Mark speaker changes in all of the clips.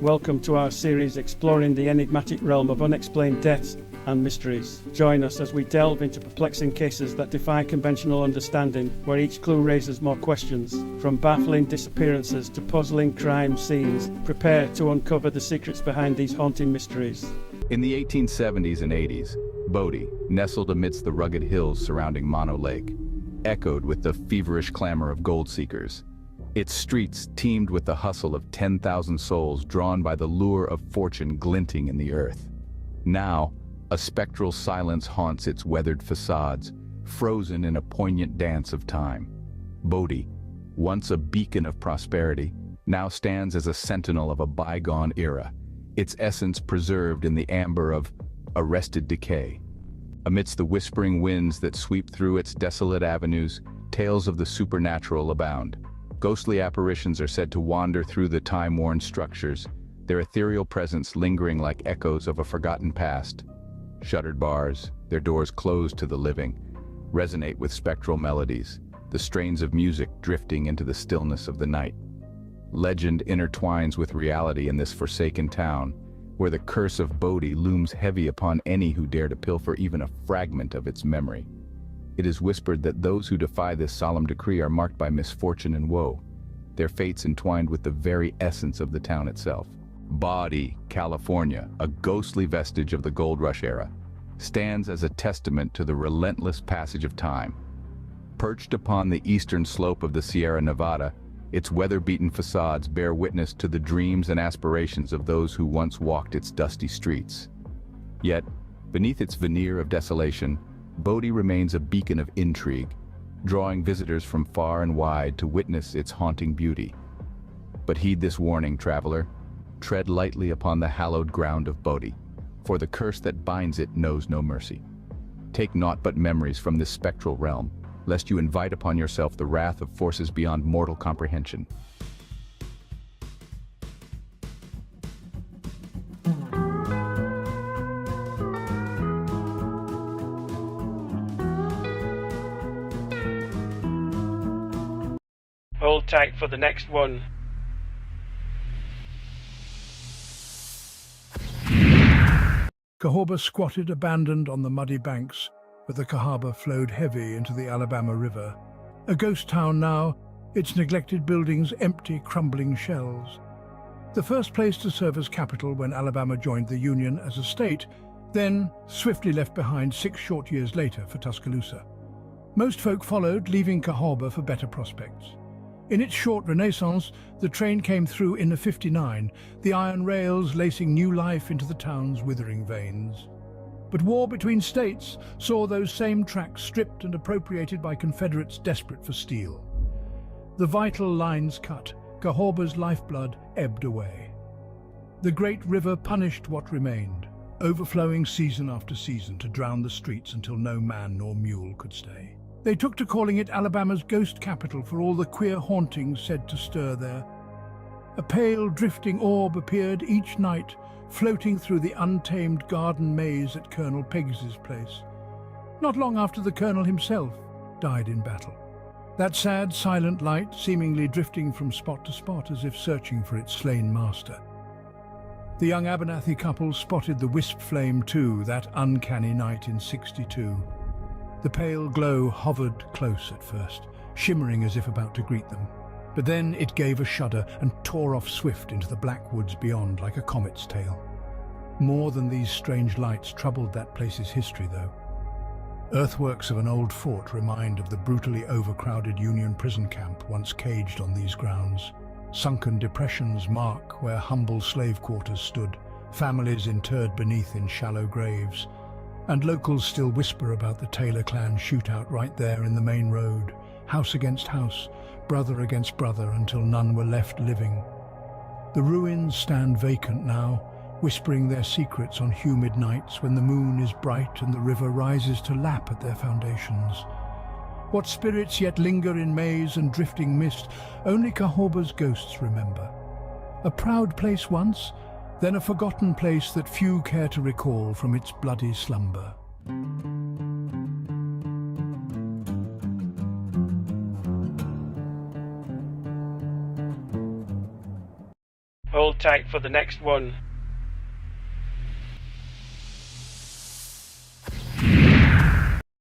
Speaker 1: Welcome to our series exploring the enigmatic realm of unexplained deaths and mysteries. Join us as we delve into perplexing cases that defy conventional understanding, where each clue raises more questions. From baffling disappearances to puzzling crime scenes, prepare to uncover the secrets behind these haunting mysteries.
Speaker 2: In the 1870s and 80s, Bodie, nestled amidst the rugged hills surrounding Mono Lake, echoed with the feverish clamor of gold seekers. Its streets teemed with the hustle of 10,000 souls drawn by the lure of fortune glinting in the earth. Now, a spectral silence haunts its weathered facades, frozen in a poignant dance of time. Bodie, once a beacon of prosperity, now stands as a sentinel of a bygone era, its essence preserved in the amber of arrested decay. Amidst the whispering winds that sweep through its desolate avenues, tales of the supernatural abound. Ghostly apparitions are said to wander through the time-worn structures, their ethereal presence lingering like echoes of a forgotten past. Shuttered bars, their doors closed to the living, resonate with spectral melodies, the strains of music drifting into the stillness of the night. Legend intertwines with reality in this forsaken town, where the curse of Bodie looms heavy upon any who dare to pilfer even a fragment of its memory. It is whispered that those who defy this solemn decree are marked by misfortune and woe, their fates entwined with the very essence of the town itself. Bodie, California, a ghostly vestige of the gold rush era, stands as a testament to the relentless passage of time. Perched upon the eastern slope of the Sierra Nevada, its weather-beaten facades bear witness to the dreams and aspirations of those who once walked its dusty streets. Yet, beneath its veneer of desolation, Bodie remains a beacon of intrigue, drawing visitors from far and wide to witness its haunting beauty. But heed this warning, traveler. Tread lightly upon the hallowed ground of Bodie, for the curse that binds it knows no mercy. Take naught but memories from this spectral realm, lest you invite upon yourself the wrath of forces beyond mortal comprehension.
Speaker 1: Hold tight for the next one.
Speaker 3: Cahawba squatted abandoned on the muddy banks, where the Cahawba flowed heavy into the Alabama River. A ghost town now, its neglected buildings empty, crumbling shells. The first place to serve as capital when Alabama joined the Union as a state, then swiftly left behind 6 short years later for Tuscaloosa. Most folk followed, leaving Cahawba for better prospects. In its short renaissance, the train came through in '59, the iron rails lacing new life into the town's withering veins. But war between states saw those same tracks stripped and appropriated by Confederates desperate for steel. The vital lines cut, Cahawba's lifeblood ebbed away. The great river punished what remained, overflowing season after season to drown the streets until no man nor mule could stay. They took to calling it Alabama's ghost capital for all the queer hauntings said to stir there. A pale, drifting orb appeared each night, floating through the untamed garden maze at Colonel Peggs's place, not long after the colonel himself died in battle. That sad, silent light seemingly drifting from spot to spot as if searching for its slain master. The young Abernathy couple spotted the wisp flame too, that uncanny night in '62. The pale glow hovered close at first, shimmering as if about to greet them. But then it gave a shudder and tore off swift into the black woods beyond like a comet's tail. More than these strange lights troubled that place's history, though. Earthworks of an old fort remind of the brutally overcrowded Union prison camp once caged on these grounds. Sunken depressions mark where humble slave quarters stood, families interred beneath in shallow graves. And locals still whisper about the Taylor clan shootout right there in the main road, house against house, brother against brother, until none were left living. The ruins stand vacant now, whispering their secrets on humid nights when the moon is bright and the river rises to lap at their foundations. What spirits yet linger in maze and drifting mist, only Cahawba's ghosts remember. A proud place once, then a forgotten place that few care to recall from its bloody slumber.
Speaker 1: Hold Hold tight for the next one.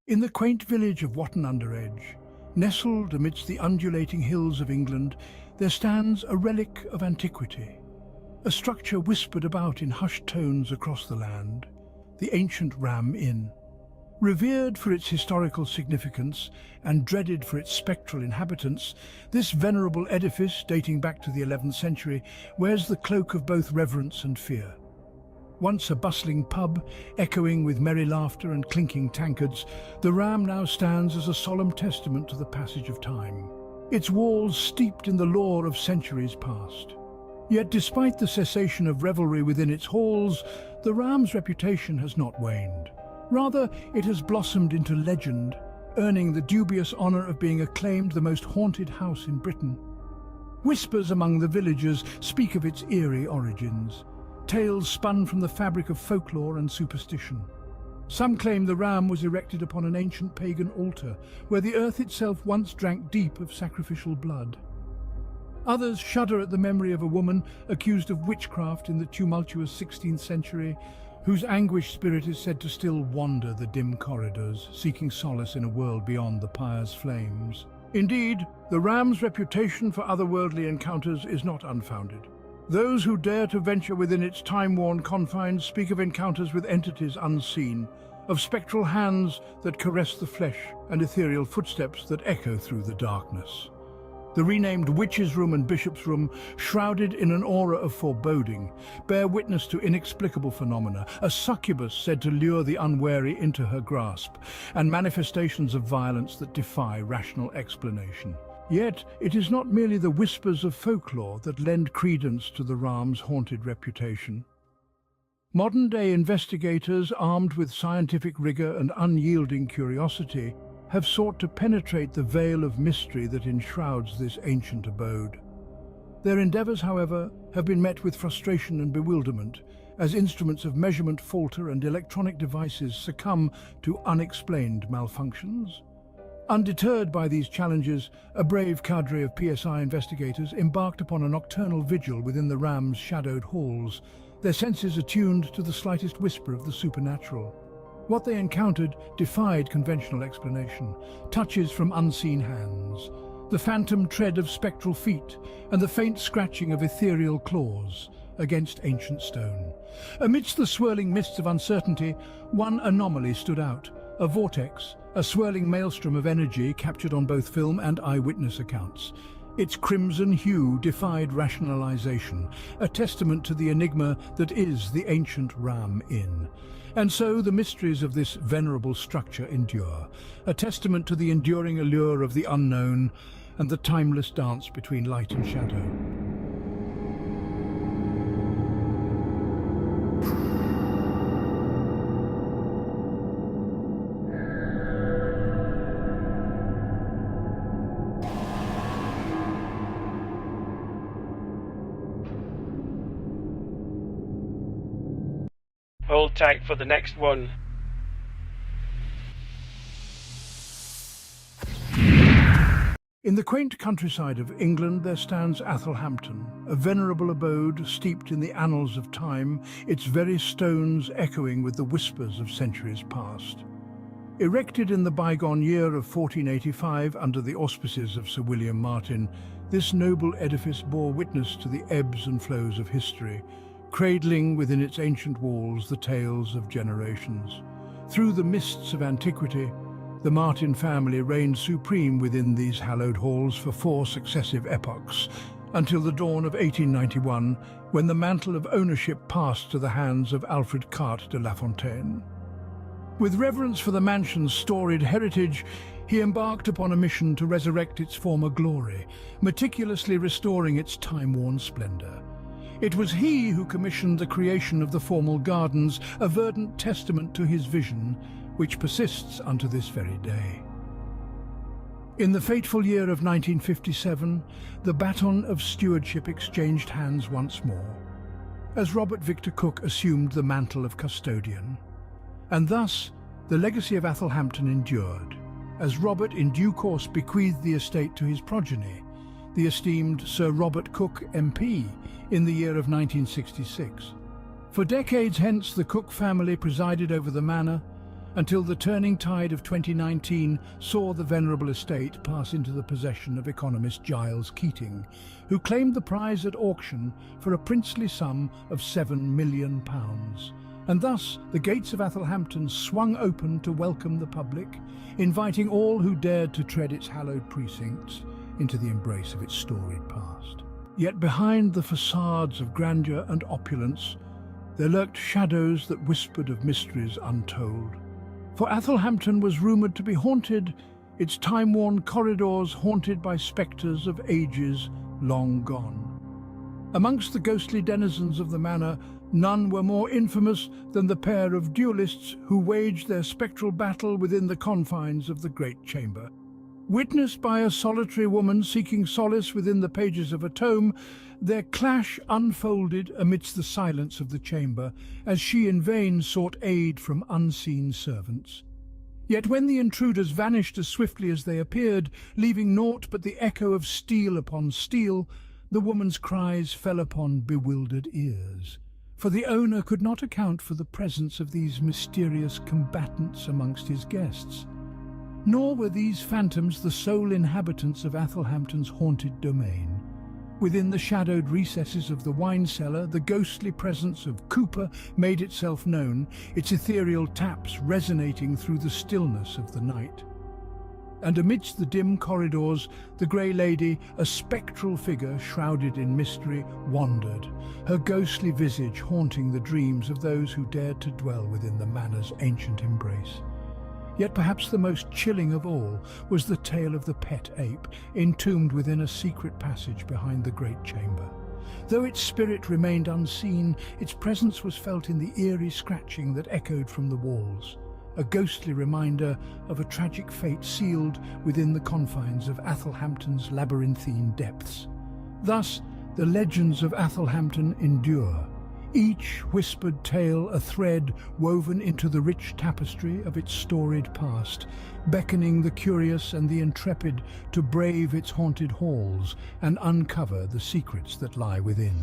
Speaker 3: In the quaint village of Watton-under-Edge, nestled amidst the undulating hills of England, there stands a relic of antiquity, a structure whispered about in hushed tones across the land, the ancient Ram Inn. Revered for its historical significance and dreaded for its spectral inhabitants, this venerable edifice, dating back to the 11th century, wears the cloak of both reverence and fear. Once a bustling pub, echoing with merry laughter and clinking tankards, the Ram now stands as a solemn testament to the passage of time, its walls steeped in the lore of centuries past. Yet despite the cessation of revelry within its halls, the Ram's reputation has not waned. Rather, it has blossomed into legend, earning the dubious honour of being acclaimed the most haunted house in Britain. Whispers among the villagers speak of its eerie origins, tales spun from the fabric of folklore and superstition. Some claim the Ram was erected upon an ancient pagan altar, where the earth itself once drank deep of sacrificial blood. Others shudder at the memory of a woman accused of witchcraft in the tumultuous 16th century, whose anguished spirit is said to still wander the dim corridors, seeking solace in a world beyond the pyre's flames. Indeed, the Ram's reputation for otherworldly encounters is not unfounded. Those who dare to venture within its time-worn confines speak of encounters with entities unseen, of spectral hands that caress the flesh and ethereal footsteps that echo through the darkness. The renamed Witch's Room and Bishop's Room, shrouded in an aura of foreboding, bear witness to inexplicable phenomena, a succubus said to lure the unwary into her grasp, and manifestations of violence that defy rational explanation. Yet, it is not merely the whispers of folklore that lend credence to the Ram's haunted reputation. Modern-day investigators, armed with scientific rigour and unyielding curiosity, have sought to penetrate the veil of mystery that enshrouds this ancient abode. Their endeavours, however, have been met with frustration and bewilderment, as instruments of measurement falter and electronic devices succumb to unexplained malfunctions. Undeterred by these challenges, a brave cadre of PSI investigators embarked upon a nocturnal vigil within the Ram's shadowed halls, their senses attuned to the slightest whisper of the supernatural. What they encountered defied conventional explanation: touches from unseen hands, the phantom tread of spectral feet, and the faint scratching of ethereal claws against ancient stone. Amidst the swirling mists of uncertainty, one anomaly stood out: a vortex, a swirling maelstrom of energy captured on both film and eyewitness accounts. Its crimson hue defied rationalization, a testament to the enigma that is the ancient Ram Inn. And so the mysteries of this venerable structure endure, a testament to the enduring allure of the unknown and the timeless dance between light and shadow.
Speaker 1: Hold tight for the next one.
Speaker 3: In the quaint countryside of England there stands Athelhampton, a venerable abode steeped in the annals of time, its very stones echoing with the whispers of centuries past. Erected in the bygone year of 1485 under the auspices of Sir William Martin, this noble edifice bore witness to the ebbs and flows of history, cradling within its ancient walls the tales of generations. Through the mists of antiquity, the Martin family reigned supreme within these hallowed halls for 4 successive epochs, until the dawn of 1891, when the mantle of ownership passed to the hands of Alfred Carte de La Fontaine. With reverence for the mansion's storied heritage, he embarked upon a mission to resurrect its former glory, meticulously restoring its time-worn splendour. It was he who commissioned the creation of the formal gardens, a verdant testament to his vision, which persists unto this very day. In the fateful year of 1957, the baton of stewardship exchanged hands once more, as Robert Victor Cook assumed the mantle of custodian. And thus, the legacy of Athelhampton endured, as Robert in due course bequeathed the estate to his progeny, the esteemed Sir Robert Cook MP, in the year of 1966. For decades hence, the Cook family presided over the manor until the turning tide of 2019 saw the venerable estate pass into the possession of economist Giles Keating, who claimed the prize at auction for a princely sum of £7 million. And thus the gates of Athelhampton swung open to welcome the public, inviting all who dared to tread its hallowed precincts into the embrace of its storied past. Yet behind the facades of grandeur and opulence, there lurked shadows that whispered of mysteries untold. For Athelhampton was rumoured to be haunted, its time-worn corridors haunted by spectres of ages long gone. Amongst the ghostly denizens of the manor, none were more infamous than the pair of duelists who waged their spectral battle within the confines of the great chamber. Witnessed by a solitary woman seeking solace within the pages of a tome, their clash unfolded amidst the silence of the chamber, as she in vain sought aid from unseen servants. Yet when the intruders vanished as swiftly as they appeared, leaving naught but the echo of steel upon steel, the woman's cries fell upon bewildered ears. For the owner could not account for the presence of these mysterious combatants amongst his guests. Nor were these phantoms the sole inhabitants of Athelhampton's haunted domain. Within the shadowed recesses of the wine cellar, the ghostly presence of Cooper made itself known, its ethereal taps resonating through the stillness of the night. And amidst the dim corridors, the Grey Lady, a spectral figure shrouded in mystery, wandered, her ghostly visage haunting the dreams of those who dared to dwell within the manor's ancient embrace. Yet perhaps the most chilling of all was the tale of the pet ape, entombed within a secret passage behind the great chamber. Though its spirit remained unseen, its presence was felt in the eerie scratching that echoed from the walls, a ghostly reminder of a tragic fate sealed within the confines of Athelhampton's labyrinthine depths. Thus, the legends of Athelhampton endure, each whispered tale a thread woven into the rich tapestry of its storied past, beckoning the curious and the intrepid to brave its haunted halls and uncover the secrets that lie within.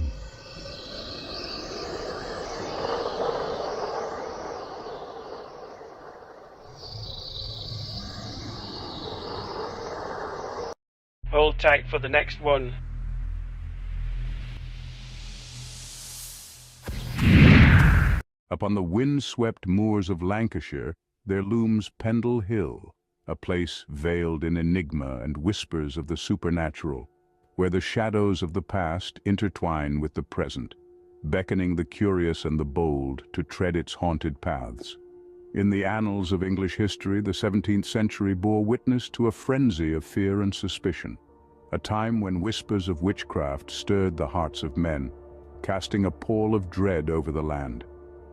Speaker 1: Hold tight for the next one.
Speaker 4: Upon the wind-swept moors of Lancashire, there looms Pendle Hill, a place veiled in enigma and whispers of the supernatural, where the shadows of the past intertwine with the present, beckoning the curious and the bold to tread its haunted paths. In the annals of English history, the 17th century bore witness to a frenzy of fear and suspicion, a time when whispers of witchcraft stirred the hearts of men, casting a pall of dread over the land.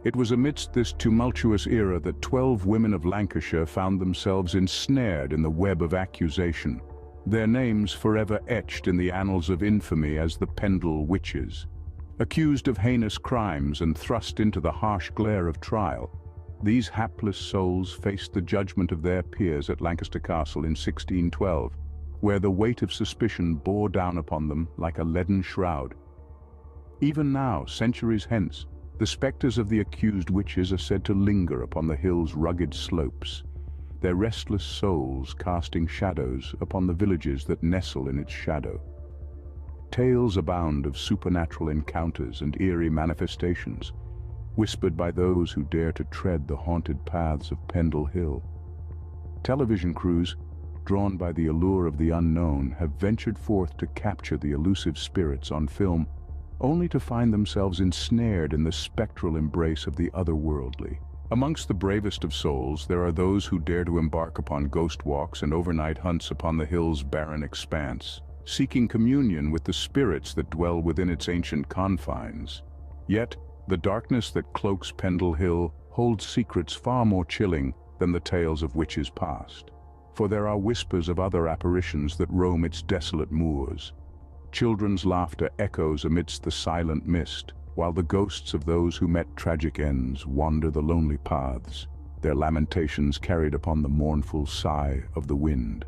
Speaker 4: It was amidst this tumultuous era that 12 women of Lancashire found themselves ensnared in the web of accusation, their names forever etched in the annals of infamy as the Pendle Witches. Accused of heinous crimes and thrust into the harsh glare of trial, these hapless souls faced the judgment of their peers at Lancaster Castle in 1612, where the weight of suspicion bore down upon them like a leaden shroud. Even now, centuries hence, the spectres of the accused witches are said to linger upon the hill's rugged slopes, their restless souls casting shadows upon the villages that nestle in its shadow. Tales abound of supernatural encounters and eerie manifestations, whispered by those who dare to tread the haunted paths of Pendle Hill. Television crews, drawn by the allure of the unknown, have ventured forth to capture the elusive spirits on film, only to find themselves ensnared in the spectral embrace of the otherworldly. Amongst the bravest of souls, there are those who dare to embark upon ghost walks and overnight hunts upon the hill's barren expanse, seeking communion with the spirits that dwell within its ancient confines. Yet, the darkness that cloaks Pendle Hill holds secrets far more chilling than the tales of witches past. For there are whispers of other apparitions that roam its desolate moors. Children's laughter echoes amidst the silent mist, while the ghosts of those who met tragic ends wander the lonely paths, their lamentations carried upon the mournful sigh of the wind.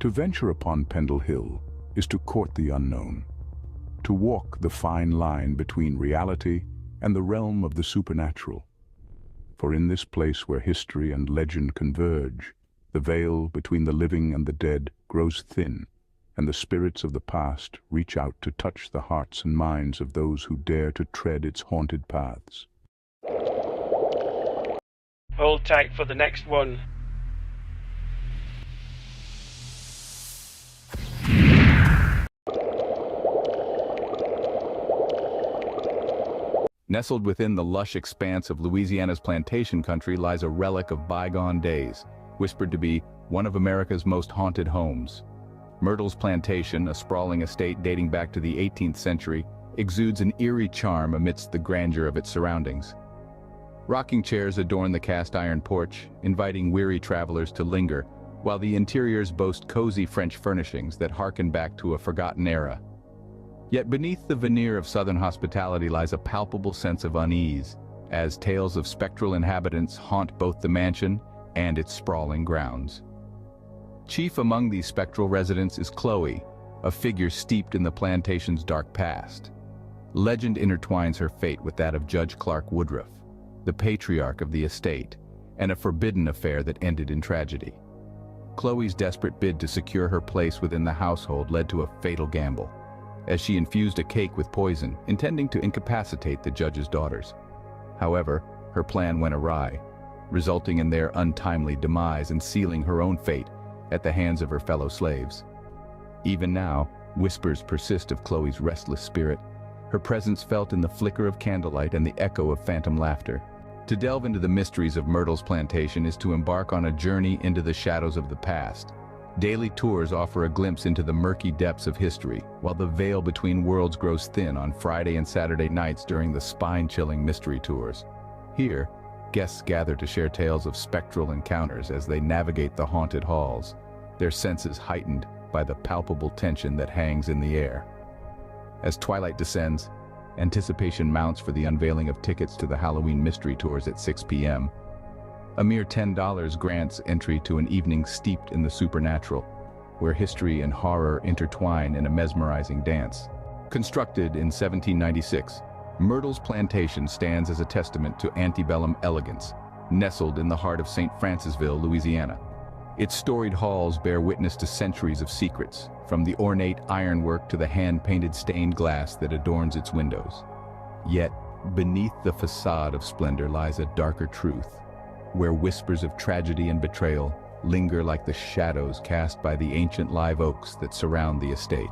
Speaker 4: To venture upon Pendle Hill is to court the unknown, to walk the fine line between reality and the realm of the supernatural. For in this place where history and legend converge, the veil between the living and the dead grows thin, and the spirits of the past reach out to touch the hearts and minds of those who dare to tread its haunted paths.
Speaker 1: Hold tight for the next one.
Speaker 2: Nestled within the lush expanse of Louisiana's plantation country lies a relic of bygone days, whispered to be one of America's most haunted homes. Myrtles Plantation, a sprawling estate dating back to the 18th century, exudes an eerie charm amidst the grandeur of its surroundings. Rocking chairs adorn the cast-iron porch, inviting weary travelers to linger, while the interiors boast cozy French furnishings that harken back to a forgotten era. Yet beneath the veneer of Southern hospitality lies a palpable sense of unease, as tales of spectral inhabitants haunt both the mansion and its sprawling grounds. Chief among these spectral residents is Chloe, a figure steeped in the plantation's dark past. Legend intertwines her fate with that of Judge Clark Woodruff, the patriarch of the estate, and a forbidden affair that ended in tragedy. Chloe's desperate bid to secure her place within the household led to a fatal gamble, as she infused a cake with poison, intending to incapacitate the judge's daughters. However, her plan went awry, resulting in their untimely demise and sealing her own fate at the hands of her fellow slaves. Even now, whispers persist of Chloe's restless spirit, her presence felt in the flicker of candlelight and the echo of phantom laughter. To delve into the mysteries of Myrtles Plantation is to embark on a journey into the shadows of the past. Daily tours offer a glimpse into the murky depths of history, while the veil between worlds grows thin on Friday and Saturday nights during the spine-chilling mystery tours. Here, guests gather to share tales of spectral encounters as they navigate the haunted halls, their senses heightened by the palpable tension that hangs in the air. As twilight descends, anticipation mounts for the unveiling of tickets to the Halloween mystery tours at 6 p.m. A mere $10 grants entry to an evening steeped in the supernatural, where history and horror intertwine in a mesmerizing dance. Constructed in 1796, Myrtles Plantation stands as a testament to antebellum elegance, nestled in the heart of St. Francisville, Louisiana. Its storied halls bear witness to centuries of secrets, from the ornate ironwork to the hand-painted stained glass that adorns its windows. Yet, beneath the facade of splendor lies a darker truth, where whispers of tragedy and betrayal linger like the shadows cast by the ancient live oaks that surround the estate.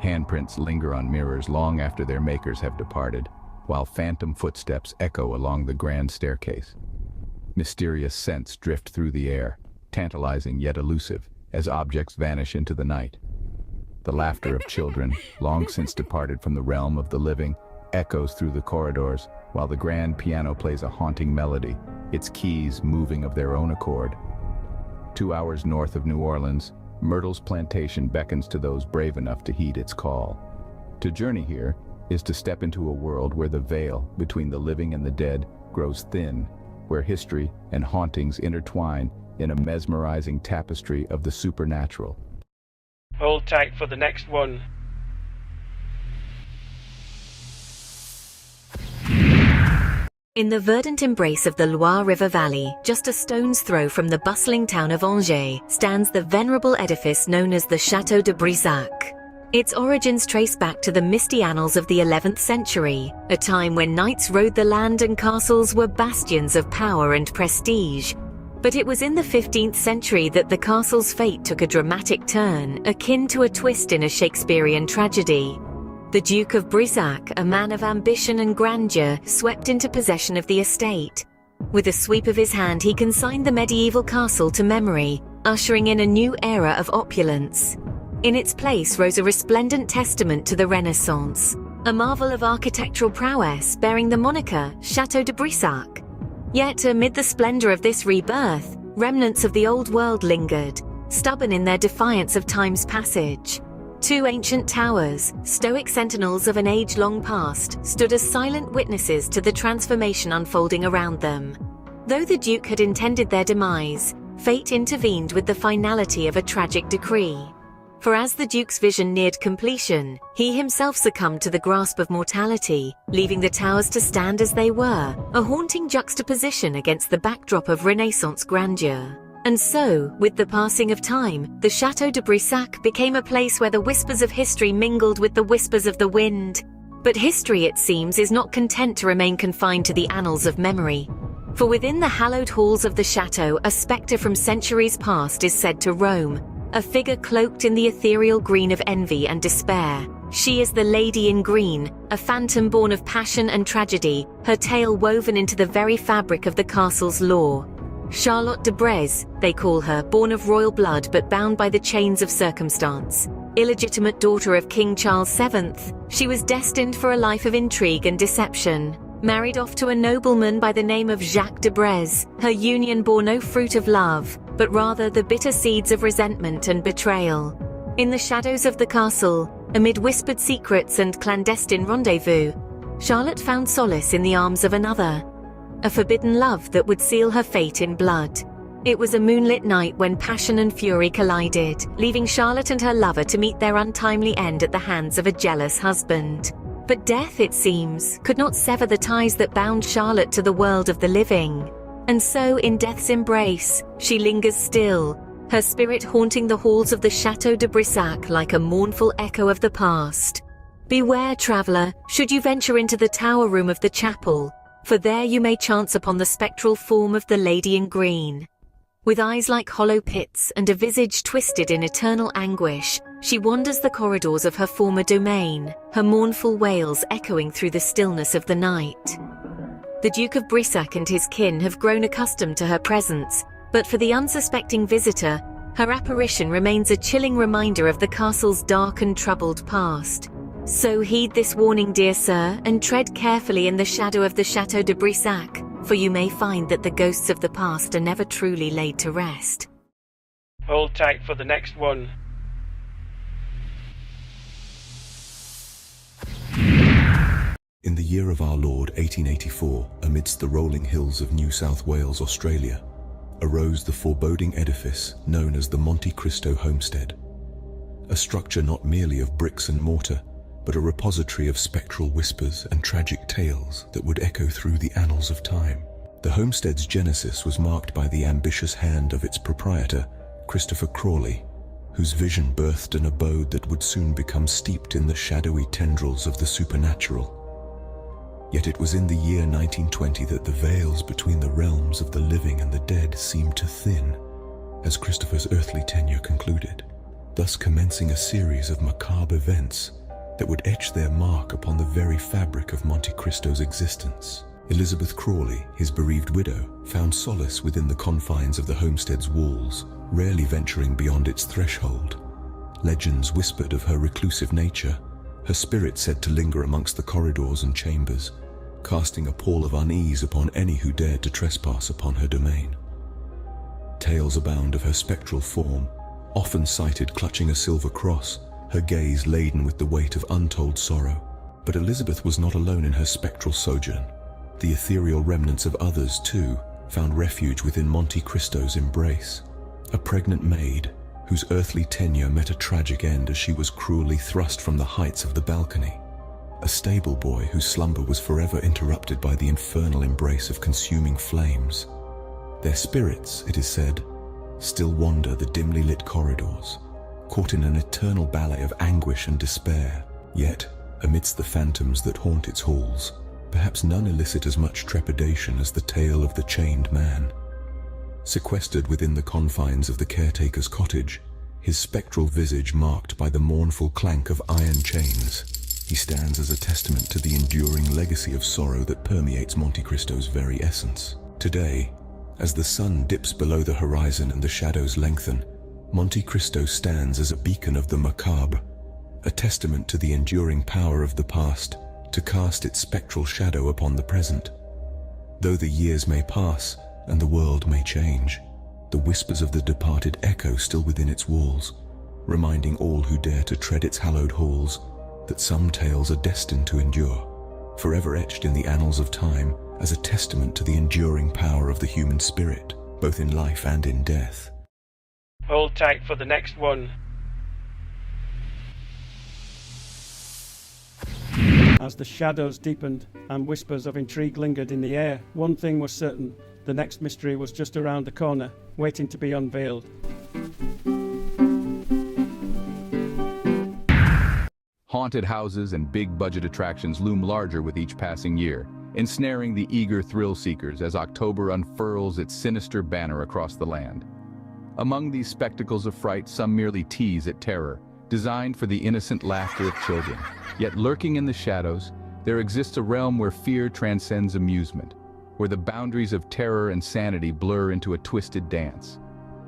Speaker 2: Handprints linger on mirrors long after their makers have departed, while phantom footsteps echo along the grand staircase. Mysterious scents drift through the air, tantalizing yet elusive, as objects vanish into the night. The laughter of children, long since departed from the realm of the living, echoes through the corridors, while the grand piano plays a haunting melody, its keys moving of their own accord. 2 hours north of New Orleans, Myrtles Plantation beckons to those brave enough to heed its call. To journey here is to step into a world where the veil between the living and the dead grows thin, where history and hauntings intertwine in a mesmerizing tapestry of the supernatural.
Speaker 1: Hold tight for the next one.
Speaker 5: In the verdant embrace of the Loire River Valley, just a stone's throw from the bustling town of Angers, stands the venerable edifice known as the Château de Brissac. Its origins trace back to the misty annals of the 11th century, a time when knights rode the land and castles were bastions of power and prestige. But it was in the 15th century that the castle's fate took a dramatic turn, akin to a twist in a Shakespearean tragedy. The Duke of Brissac, a man of ambition and grandeur, swept into possession of the estate. With a sweep of his hand, he consigned the medieval castle to memory, ushering in a new era of opulence. In its place rose a resplendent testament to the Renaissance, a marvel of architectural prowess bearing the moniker Château de Brissac. Yet amid the splendor of this rebirth, remnants of the old world lingered, stubborn in their defiance of time's passage. Two ancient towers, stoic sentinels of an age long past, stood as silent witnesses to the transformation unfolding around them. Though the Duke had intended their demise, fate intervened with the finality of a tragic decree. For as the Duke's vision neared completion, he himself succumbed to the grasp of mortality, leaving the towers to stand as they were, a haunting juxtaposition against the backdrop of Renaissance grandeur. And so, with the passing of time, the Château de Brissac became a place where the whispers of history mingled with the whispers of the wind. But history, it seems, is not content to remain confined to the annals of memory. For within the hallowed halls of the chateau, a spectre from centuries past is said to roam, a figure cloaked in the ethereal green of envy and despair. She is the Lady in Green, a phantom born of passion and tragedy, her tale woven into the very fabric of the castle's lore. Charlotte de Breze, they call her, born of royal blood but bound by the chains of circumstance. Illegitimate daughter of King Charles VII, she was destined for a life of intrigue and deception. Married off to a nobleman by the name of Jacques de Breze, her union bore no fruit of love, but rather the bitter seeds of resentment and betrayal. In the shadows of the castle, amid whispered secrets and clandestine rendezvous, Charlotte found solace in the arms of another, a forbidden love that would seal her fate in blood. It was a moonlit night when passion and fury collided, leaving Charlotte and her lover to meet their untimely end at the hands of a jealous husband. But death, it seems, could not sever the ties that bound Charlotte to the world of the living. And so, in death's embrace, she lingers still, her spirit haunting the halls of the Château de Brissac like a mournful echo of the past. Beware, traveller, should you venture into the tower room of the chapel, for there you may chance upon the spectral form of the Lady in Green. With eyes like hollow pits and a visage twisted in eternal anguish, she wanders the corridors of her former domain, her mournful wails echoing through the stillness of the night. The Duke of Brissac and his kin have grown accustomed to her presence, but for the unsuspecting visitor, her apparition remains a chilling reminder of the castle's dark and troubled past. So heed this warning, dear sir, and tread carefully in the shadow of the Château de Brissac, for you may find that the ghosts of the past are never truly laid to rest.
Speaker 1: Hold tight for the next one.
Speaker 6: In the year of our Lord 1884, amidst the rolling hills of New South Wales, Australia, arose the foreboding edifice known as the Monte Christo Homestead, a structure not merely of bricks and mortar, but a repository of spectral whispers and tragic tales that would echo through the annals of time. The homestead's genesis was marked by the ambitious hand of its proprietor, Christopher Crawley, whose vision birthed an abode that would soon become steeped in the shadowy tendrils of the supernatural. Yet it was in the year 1920 that the veils between the realms of the living and the dead seemed to thin, as Christopher's earthly tenure concluded, thus commencing a series of macabre events that would etch their mark upon the very fabric of Monte Cristo's existence. Elizabeth Crawley, his bereaved widow, found solace within the confines of the homestead's walls, rarely venturing beyond its threshold. Legends whispered of her reclusive nature, her spirit said to linger amongst the corridors and chambers, casting a pall of unease upon any who dared to trespass upon her domain. Tales abound of her spectral form, often sighted clutching a silver cross, her gaze laden with the weight of untold sorrow. But Elizabeth was not alone in her spectral sojourn. The ethereal remnants of others, too, found refuge within Monte Cristo's embrace. A pregnant maid, whose earthly tenure met a tragic end as she was cruelly thrust from the heights of the balcony. A stable boy whose slumber was forever interrupted by the infernal embrace of consuming flames. Their spirits, it is said, still wander the dimly lit corridors, caught in an eternal ballet of anguish and despair. Yet, amidst the phantoms that haunt its halls, perhaps none elicit as much trepidation as the tale of the chained man. Sequestered within the confines of the caretaker's cottage, his spectral visage marked by the mournful clank of iron chains, he stands as a testament to the enduring legacy of sorrow that permeates Monte Cristo's very essence. Today, as the sun dips below the horizon and the shadows lengthen, Monte Cristo stands as a beacon of the macabre, a testament to the enduring power of the past to cast its spectral shadow upon the present. Though the years may pass and the world may change, the whispers of the departed echo still within its walls, reminding all who dare to tread its hallowed halls that some tales are destined to endure, forever etched in the annals of time as a testament to the enduring power of the human spirit, both in life and in death.
Speaker 1: Hold tight for the next one. As the shadows deepened and whispers of intrigue lingered in the air, one thing was certain: the next mystery was just around the corner, waiting to be unveiled.
Speaker 2: Haunted houses and big-budget attractions loom larger with each passing year, ensnaring the eager thrill-seekers as October unfurls its sinister banner across the land. Among these spectacles of fright, some merely tease at terror, designed for the innocent laughter of children. Yet lurking in the shadows, there exists a realm where fear transcends amusement, where the boundaries of terror and sanity blur into a twisted dance.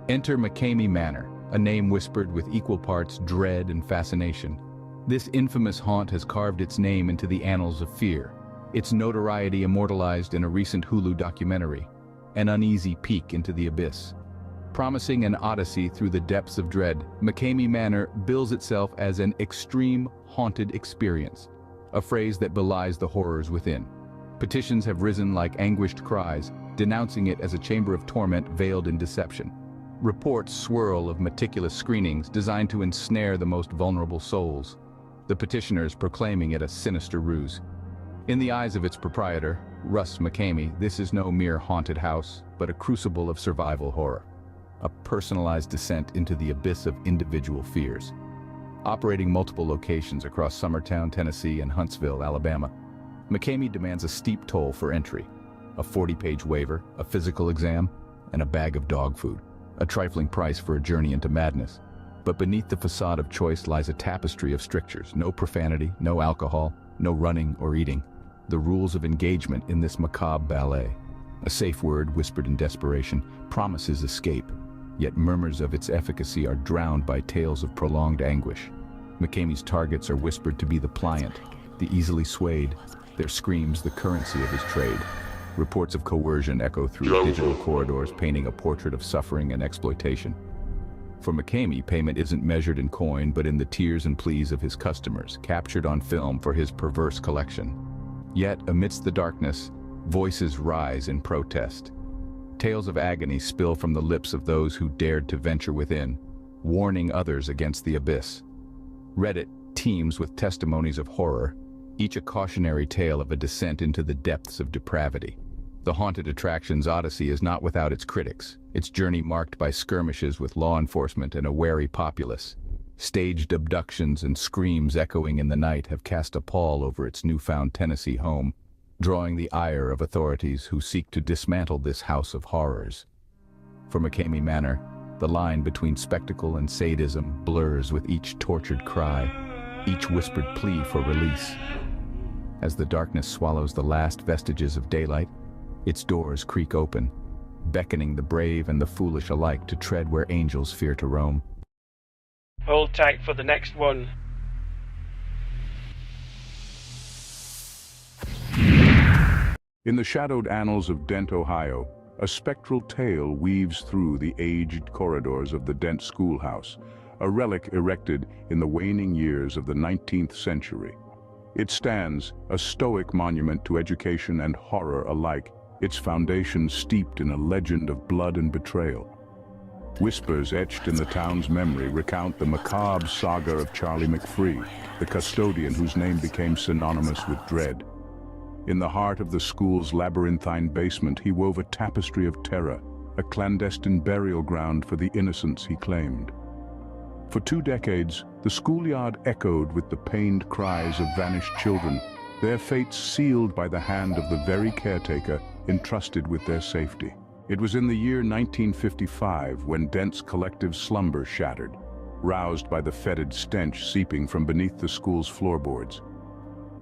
Speaker 2: Enter McKamey Manor, a name whispered with equal parts dread and fascination. This infamous haunt has carved its name into the annals of fear, its notoriety immortalized in a recent Hulu documentary, an uneasy peek into the abyss. Promising an odyssey through the depths of dread, McKamey Manor bills itself as an extreme haunted experience, a phrase that belies the horrors within. Petitions have risen like anguished cries, denouncing it as a chamber of torment veiled in deception. Reports swirl of meticulous screenings designed to ensnare the most vulnerable souls, the petitioners proclaiming it a sinister ruse. In the eyes of its proprietor, Russ McKamey, this is no mere haunted house, but a crucible of survival horror, a personalized descent into the abyss of individual fears. Operating multiple locations across Summertown, Tennessee, and Huntsville, Alabama, McKamey demands a steep toll for entry, a 40-page waiver, a physical exam, and a bag of dog food, a trifling price for a journey into madness. But beneath the facade of choice lies a tapestry of strictures: no profanity, no alcohol, no running or eating. The rules of engagement in this macabre ballet. A safe word whispered in desperation promises escape, yet murmurs of its efficacy are drowned by tales of prolonged anguish. McKamey's targets are whispered to be the pliant, the easily swayed, their screams the currency of his trade. Reports of coercion echo through digital corridors, painting a portrait of suffering and exploitation. For McKamey, payment isn't measured in coin, but in the tears and pleas of his customers, captured on film for his perverse collection. Yet, amidst the darkness, voices rise in protest. Tales of agony spill from the lips of those who dared to venture within, warning others against the abyss. Reddit teems with testimonies of horror, each a cautionary tale of a descent into the depths of depravity. The haunted attraction's odyssey is not without its critics, its journey marked by skirmishes with law enforcement and a wary populace. Staged abductions and screams echoing in the night have cast a pall over its newfound Tennessee home, drawing the ire of authorities who seek to dismantle this house of horrors. For McKamey Manor, the line between spectacle and sadism blurs with each tortured cry, each whispered plea for release. As the darkness swallows the last vestiges of daylight, its doors creak open, beckoning the brave and the foolish alike to tread where angels fear to roam.
Speaker 1: Hold tight for the next one.
Speaker 4: In the shadowed annals of Dent, Ohio, a spectral tale weaves through the aged corridors of the Dent schoolhouse, a relic erected in the waning years of the 19th century. It stands, a stoic monument to education and horror alike, its foundation steeped in a legend of blood and betrayal. Whispers etched in the town's memory recount the macabre saga of Charlie McFree, the custodian whose name became synonymous with dread. In the heart of the school's labyrinthine basement, he wove a tapestry of terror, a clandestine burial ground for the innocents he claimed. For 2 decades, the schoolyard echoed with the pained cries of vanished children, their fates sealed by the hand of the very caretaker entrusted with their safety. It was in the year 1955 when Dent's collective slumber shattered, roused by the fetid stench seeping from beneath the school's floorboards.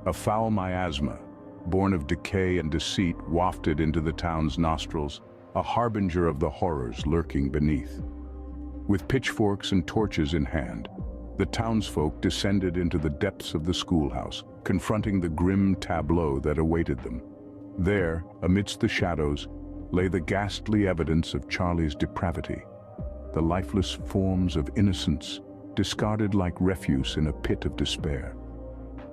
Speaker 4: A foul miasma, born of decay and deceit, wafted into the town's nostrils, a harbinger of the horrors lurking beneath. With pitchforks and torches in hand, the townsfolk descended into the depths of the schoolhouse, confronting the grim tableau that awaited them. There, amidst the shadows, lay the ghastly evidence of Charlie's depravity, the lifeless forms of innocence, discarded like refuse in a pit of despair.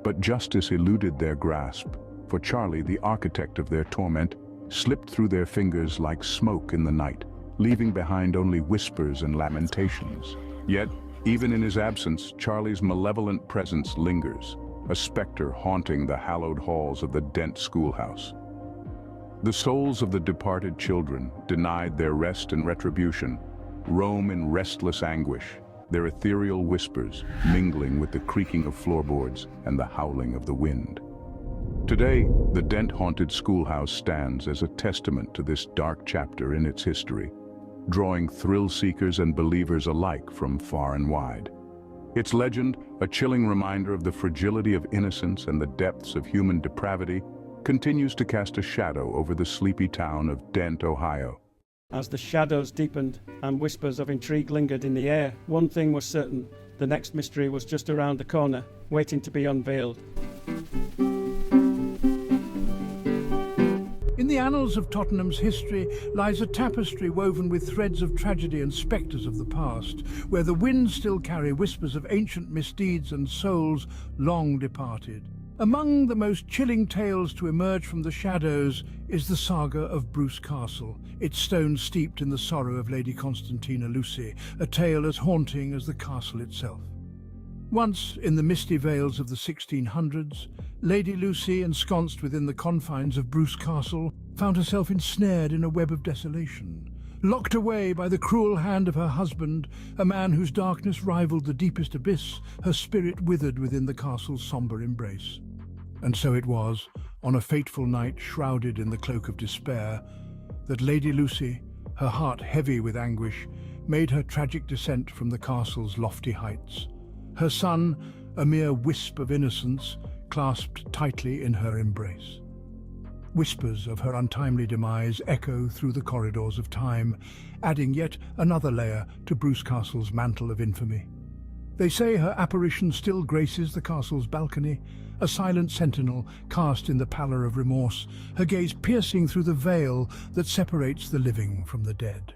Speaker 4: But justice eluded their grasp, for Charlie, the architect of their torment, slipped through their fingers like smoke in the night, leaving behind only whispers and lamentations. Yet, even in his absence, Charlie's malevolent presence lingers, a specter haunting the hallowed halls of the Dent schoolhouse. The souls of the departed children, denied their rest and retribution, roam in restless anguish, their ethereal whispers mingling with the creaking of floorboards and the howling of the wind. Today, the Dent-haunted schoolhouse stands as a testament to this dark chapter in its history, drawing thrill-seekers and believers alike from far and wide. Its legend, a chilling reminder of the fragility of innocence and the depths of human depravity, continues to cast a shadow over the sleepy town of Dent, Ohio.
Speaker 1: As the shadows deepened and whispers of intrigue lingered in the air, one thing was certain: the next mystery was just around the corner, waiting to be unveiled.
Speaker 3: In the annals of Tottenham's history lies a tapestry woven with threads of tragedy and spectres of the past, where the winds still carry whispers of ancient misdeeds and souls long departed. Among the most chilling tales to emerge from the shadows is the saga of Bruce Castle, its stones steeped in the sorrow of Lady Constantina Lucy, a tale as haunting as the castle itself. Once, in the misty vales of the 1600s, Lady Lucy, ensconced within the confines of Bruce Castle, found herself ensnared in a web of desolation. Locked away by the cruel hand of her husband, a man whose darkness rivaled the deepest abyss, her spirit withered within the castle's sombre embrace. And so it was, on a fateful night shrouded in the cloak of despair, that Lady Lucy, her heart heavy with anguish, made her tragic descent from the castle's lofty heights. Her son, a mere wisp of innocence, clasped tightly in her embrace. Whispers of her untimely demise echo through the corridors of time, adding yet another layer to Bruce Castle's mantle of infamy. They say her apparition still graces the castle's balcony, a silent sentinel cast in the pallor of remorse, her gaze piercing through the veil that separates the living from the dead.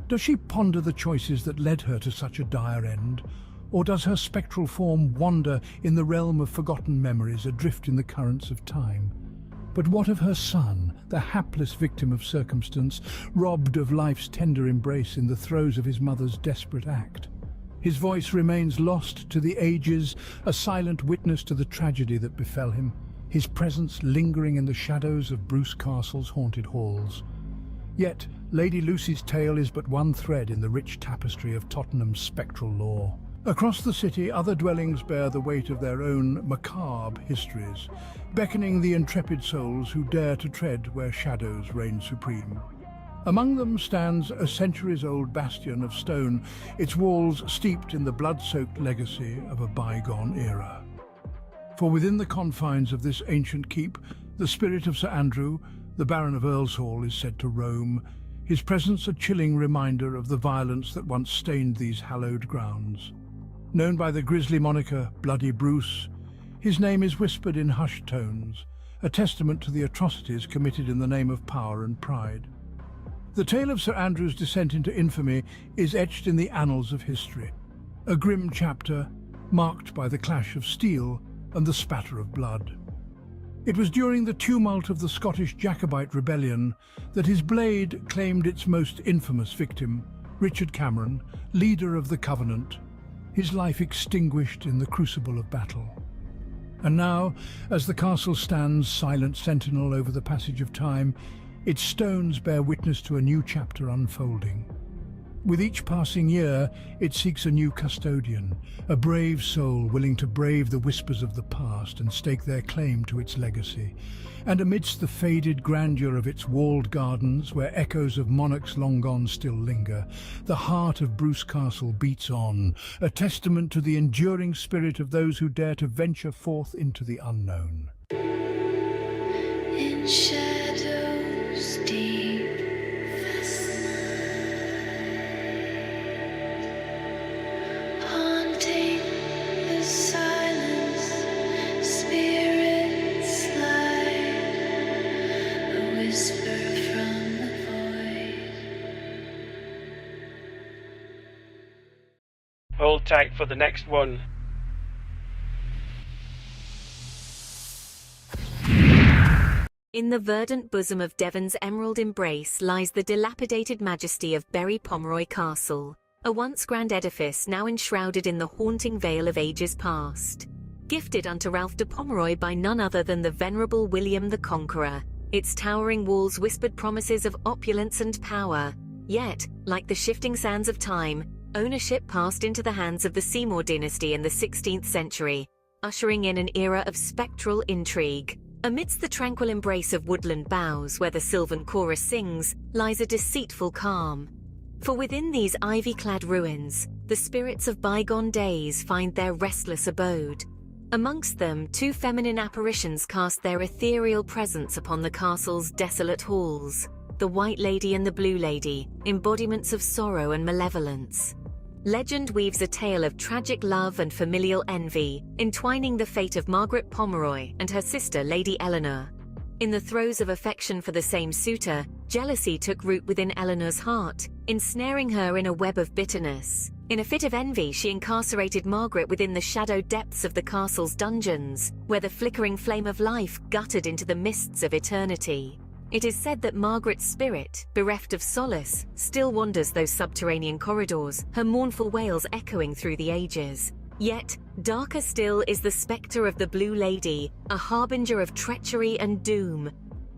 Speaker 3: Does she ponder the choices that led her to such a dire end? Or does her spectral form wander in the realm of forgotten memories adrift in the currents of time? But what of her son, the hapless victim of circumstance, robbed of life's tender embrace in the throes of his mother's desperate act? His voice remains lost to the ages, a silent witness to the tragedy that befell him, his presence lingering in the shadows of Bruce Castle's haunted halls. Yet, Lady Lucy's tale is but one thread in the rich tapestry of Tottenham's spectral lore. Across the city, other dwellings bear the weight of their own macabre histories, beckoning the intrepid souls who dare to tread where shadows reign supreme. Among them stands a centuries-old bastion of stone, its walls steeped in the blood-soaked legacy of a bygone era. For within the confines of this ancient keep, the spirit of Sir Andrew, the Baron of Earlshall, is said to roam, his presence a chilling reminder of the violence that once stained these hallowed grounds. Known by the grisly moniker Bloody Bruce, his name is whispered in hushed tones, a testament to the atrocities committed in the name of power and pride. The tale of Sir Andrew's descent into infamy is etched in the annals of history, a grim chapter marked by the clash of steel and the spatter of blood. It was during the tumult of the Scottish Jacobite rebellion that his blade claimed its most infamous victim, Richard Cameron, leader of the Covenant, his life extinguished in the crucible of battle. And now, as the castle stands silent sentinel over the passage of time, its stones bear witness to a new chapter unfolding. With each passing year, it seeks a new custodian, a brave soul willing to brave the whispers of the past and stake their claim to its legacy. And amidst the faded grandeur of its walled gardens, where echoes of monarchs long gone still linger, the heart of Bruce Castle beats on, a testament to the enduring spirit of those who dare to venture forth into the unknown.
Speaker 7: In shadows deep, haunting the silence, spirits slide, a whisper from the void.
Speaker 1: Hold tight for the next one.
Speaker 5: In the verdant bosom of Devon's emerald embrace lies the dilapidated majesty of Bury Pomeroy Castle, a once grand edifice now enshrouded in the haunting veil of ages past. gifted unto Ralph de Pomeroy by none other than the venerable William the Conqueror. Its towering walls whispered promises of opulence and power. Yet, like the shifting sands of time, ownership passed into the hands of the Seymour dynasty in the 16th century, ushering in an era of spectral intrigue. Amidst the tranquil embrace of woodland boughs where the sylvan chorus sings, lies a deceitful calm. For within these ivy-clad ruins, the spirits of bygone days find their restless abode. Amongst them, two feminine apparitions cast their ethereal presence upon the castle's desolate halls, the White Lady and the Blue Lady, embodiments of sorrow and malevolence. Legend weaves a tale of tragic love and familial envy, entwining the fate of Margaret Pomeroy and her sister Lady Eleanor. In the throes of affection for the same suitor, jealousy took root within Eleanor's heart, ensnaring her in a web of bitterness. In a fit of envy, she incarcerated Margaret within the shadowed depths of the castle's dungeons, where the flickering flame of life guttered into the mists of eternity. It is said that Margaret's spirit, bereft of solace, still wanders those subterranean corridors, her mournful wails echoing through the ages. Yet, darker still is the spectre of the Blue Lady, a harbinger of treachery and doom.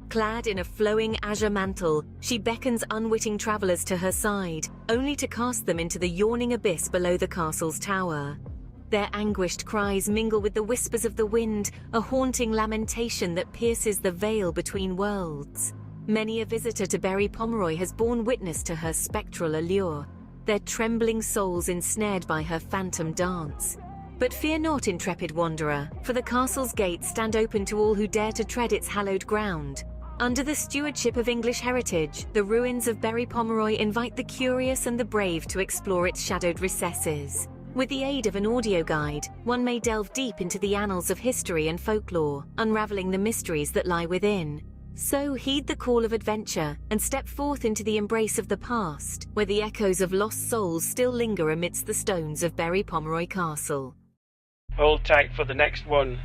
Speaker 5: Clad in a flowing azure mantle, she beckons unwitting travelers to her side, only to cast them into the yawning abyss below the castle's tower. Their anguished cries mingle with the whispers of the wind, a haunting lamentation that pierces the veil between worlds. Many a visitor to Berry Pomeroy has borne witness to her spectral allure, their trembling souls ensnared by her phantom dance. But fear not, intrepid wanderer, for the castle's gates stand open to all who dare to tread its hallowed ground. Under the stewardship of English heritage, the ruins of Berry Pomeroy invite the curious and the brave to explore its shadowed recesses. With the aid of an audio guide, one may delve deep into the annals of history and folklore, unraveling the mysteries that lie within. So heed the call of adventure and step forth into the embrace of the past, where the echoes of lost souls still linger amidst the stones of Berry Pomeroy Castle.
Speaker 1: Hold tight for the next one.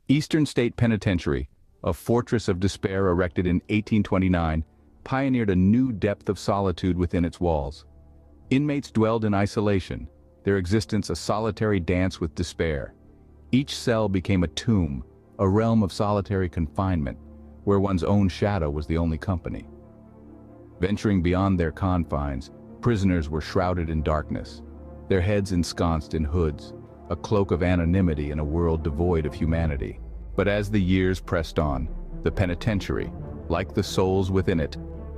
Speaker 2: Eastern State Penitentiary, a fortress of despair erected in 1829, pioneered a new depth of solitude within its walls. Inmates dwelled in isolation, their existence a solitary dance with despair. Each cell became a tomb, a realm of solitary confinement, where one's own shadow was the only company. Venturing beyond their confines, prisoners were shrouded in darkness, their heads ensconced in hoods, a cloak of anonymity in a world devoid of humanity. But as the years pressed on, the penitentiary, like the souls within it,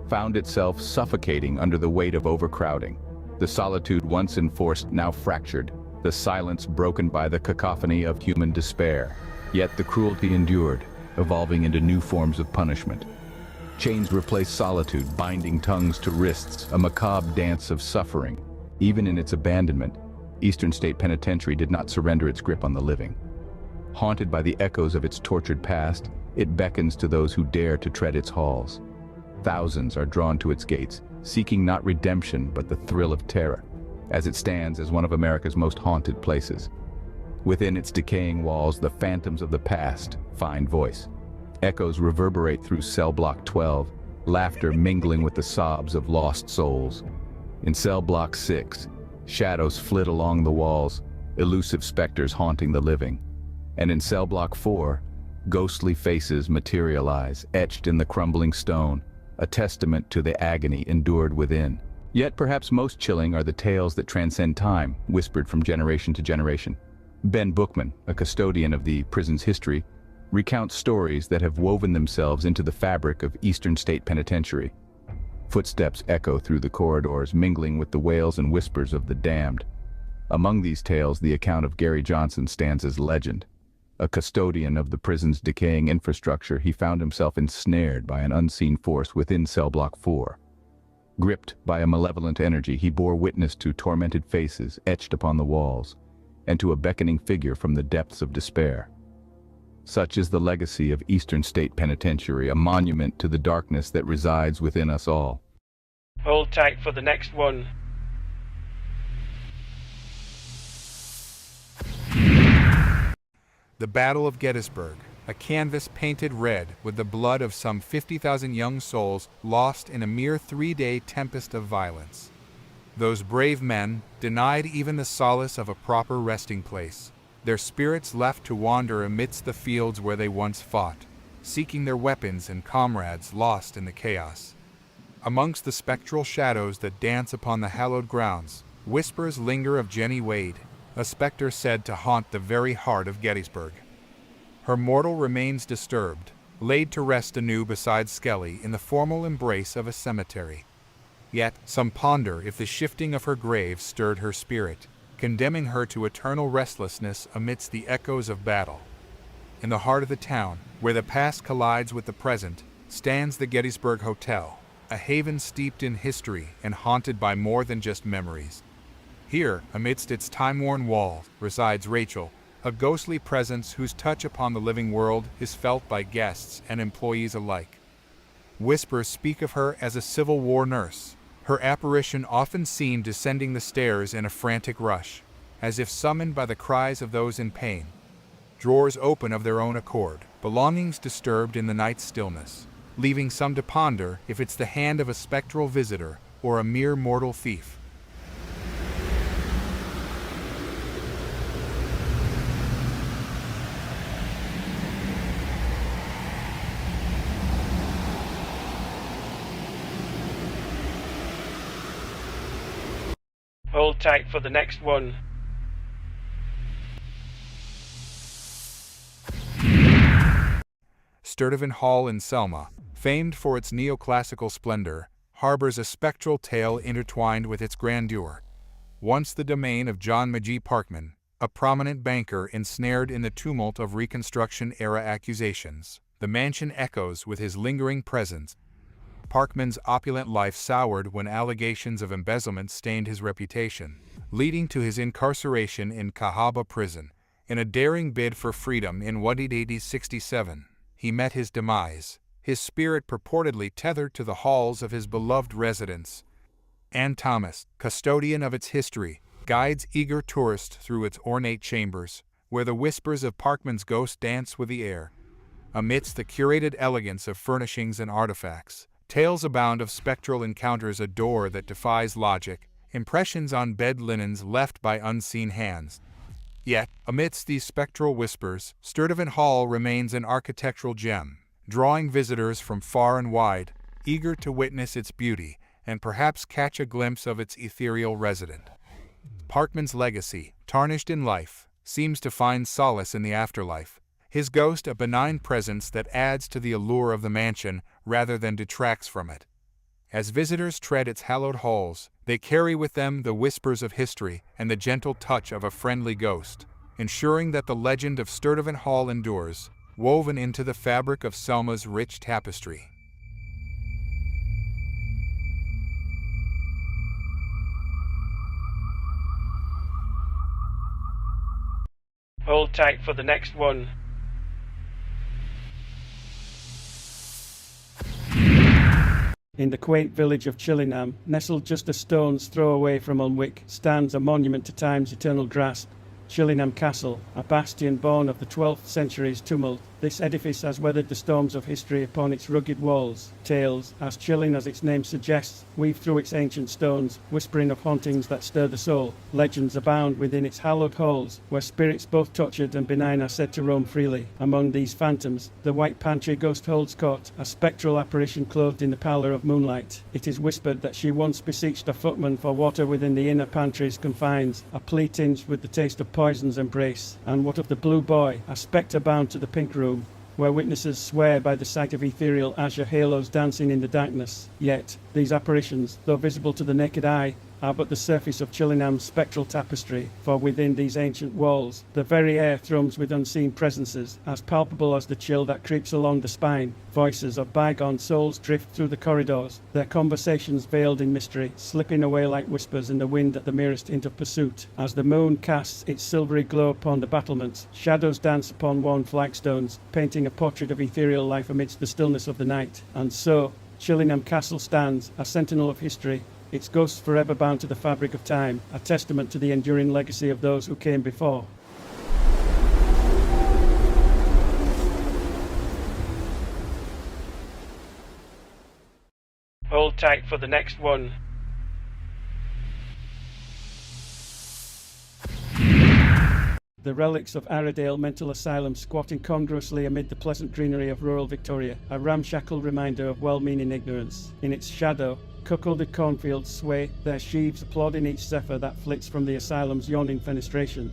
Speaker 2: found itself suffocating under the weight of overcrowding. The solitude once enforced now fractured, the silence broken by the cacophony of human despair. Yet the cruelty endured, evolving into new forms of punishment. Chains replaced solitude, binding tongues to wrists, a macabre dance of suffering. Even in its abandonment, Eastern State Penitentiary did not surrender its grip on the living. Haunted by the echoes of its tortured past, it beckons to those who dare to tread its halls. Thousands are drawn to its gates, seeking not redemption but the thrill of terror, as it stands as one of America's most haunted places. Within its decaying walls, the phantoms of the past find voice. Echoes reverberate through cell block 12, laughter mingling with the sobs of lost souls. In cell block 6, shadows flit along the walls, elusive specters haunting the living. And in cell block 4, ghostly faces materialize, etched in the crumbling stone, a testament to the agony endured within. Yet perhaps most chilling are the tales that transcend time, whispered from generation to generation. Ben Bookman, a custodian of the prison's history, recounts stories that have woven themselves into the fabric of Eastern State Penitentiary. Footsteps echo through the corridors, mingling with the wails and whispers of the damned. Among these tales, the account of Gary Johnson stands as legend. A custodian of the prison's decaying infrastructure, he found himself ensnared by an unseen force within cell block 4. Gripped by a malevolent energy, he bore witness to tormented faces etched upon the walls, and to a beckoning figure from the depths of despair. Such is the legacy of Eastern State Penitentiary, a monument to the darkness that resides within us all.
Speaker 1: Hold tight for the next one.
Speaker 8: The Battle of Gettysburg, a canvas painted red with the blood of some 50,000 young souls lost in a mere 3-day tempest of violence. Those brave men, denied even the solace of a proper resting place, their spirits left to wander amidst the fields where they once fought, seeking their weapons and comrades lost in the chaos. Amongst the spectral shadows that dance upon the hallowed grounds, whispers linger of Jenny Wade, a specter said to haunt the very heart of Gettysburg. Her mortal remains disturbed, laid to rest anew beside Skelly in the formal embrace of a cemetery. Yet some ponder if the shifting of her grave stirred her spirit, condemning her to eternal restlessness amidst the echoes of battle. In the heart of the town, where the past collides with the present, stands the Gettysburg Hotel, a haven steeped in history and haunted by more than just memories. Here, amidst its time-worn walls, resides Rachel, a ghostly presence whose touch upon the living world is felt by guests and employees alike. Whispers speak of her as a Civil War nurse, her apparition often seen descending the stairs in a frantic rush, as if summoned by the cries of those in pain. Drawers open of their own accord, belongings disturbed in the night's stillness, leaving some to ponder if it's the hand of a spectral visitor or a mere mortal thief.
Speaker 1: Hold tight for the next one.
Speaker 8: Sturdivant Hall in Selma, famed for its neoclassical splendor, harbors a spectral tale intertwined with its grandeur. Once the domain of John Magee Parkman, a prominent banker ensnared in the tumult of Reconstruction-era accusations, the mansion echoes with his lingering presence. Parkman's opulent life soured when allegations of embezzlement stained his reputation, leading to his incarceration in Cahawba prison. In a daring bid for freedom in 1867, he met his demise, his spirit purportedly tethered to the halls of his beloved residence. Ann Thomas, custodian of its history, guides eager tourists through its ornate chambers, where the whispers of Parkman's ghost dance with the air. Amidst the curated elegance of furnishings and artifacts, tales abound of spectral encounters, a door that defies logic, impressions on bed linens left by unseen hands. Yet, amidst these spectral whispers, Sturdivant Hall remains an architectural gem, drawing visitors from far and wide, eager to witness its beauty and perhaps catch a glimpse of its ethereal resident. Parkman's legacy, tarnished in life, seems to find solace in the afterlife, his ghost a benign presence that adds to the allure of the mansion rather than detracts from it. As visitors tread its hallowed halls, they carry with them the whispers of history and the gentle touch of a friendly ghost, ensuring that the legend of Sturdivant Hall endures, woven into the fabric of Selma's rich tapestry.
Speaker 1: Hold tight for the next one. In the quaint village of Chillingham, nestled just a stone's throw away from Alnwick, stands a monument to time's eternal grasp, Chillingham Castle, a bastion born of the 12th century's tumult. This edifice has weathered the storms of history upon its rugged walls. Tales, as chilling as its name suggests, weave through its ancient stones, whispering of hauntings that stir the soul. Legends abound within its hallowed halls, where spirits both tortured and benign are said to roam freely. Among these phantoms, the White Pantry ghost holds court, a spectral apparition clothed in the pallor of moonlight. It is whispered that she once beseeched a footman for water within the inner pantry's confines, a plea tinged with the taste of poison's embrace. And what of the Blue Boy, a spectre bound to the Pink Room, where witnesses swear by the sight of ethereal azure halos dancing in the darkness? Yet, these apparitions, though visible to the naked eye, are but the surface of Chillingham's spectral tapestry, for within these ancient walls, the very air thrums with unseen presences, as palpable as the chill that creeps along the spine. Voices of bygone souls drift through the corridors, their conversations veiled in mystery, slipping away like whispers in the wind at the merest hint of pursuit. As the moon casts its silvery glow upon the battlements, shadows dance upon worn flagstones, painting a portrait of ethereal life amidst the stillness of the night. And so, Chillingham Castle stands, a sentinel of history, its ghosts forever bound to the fabric of time, a testament to the enduring legacy of those who came before. Hold tight for the next one. The relics of Aradale Mental Asylum squat incongruously amid the pleasant greenery of rural Victoria, a ramshackle reminder of well-meaning ignorance. In its shadow, cuckolded cornfields sway, their sheaves applauding each zephyr that flits from the asylum's yawning fenestration.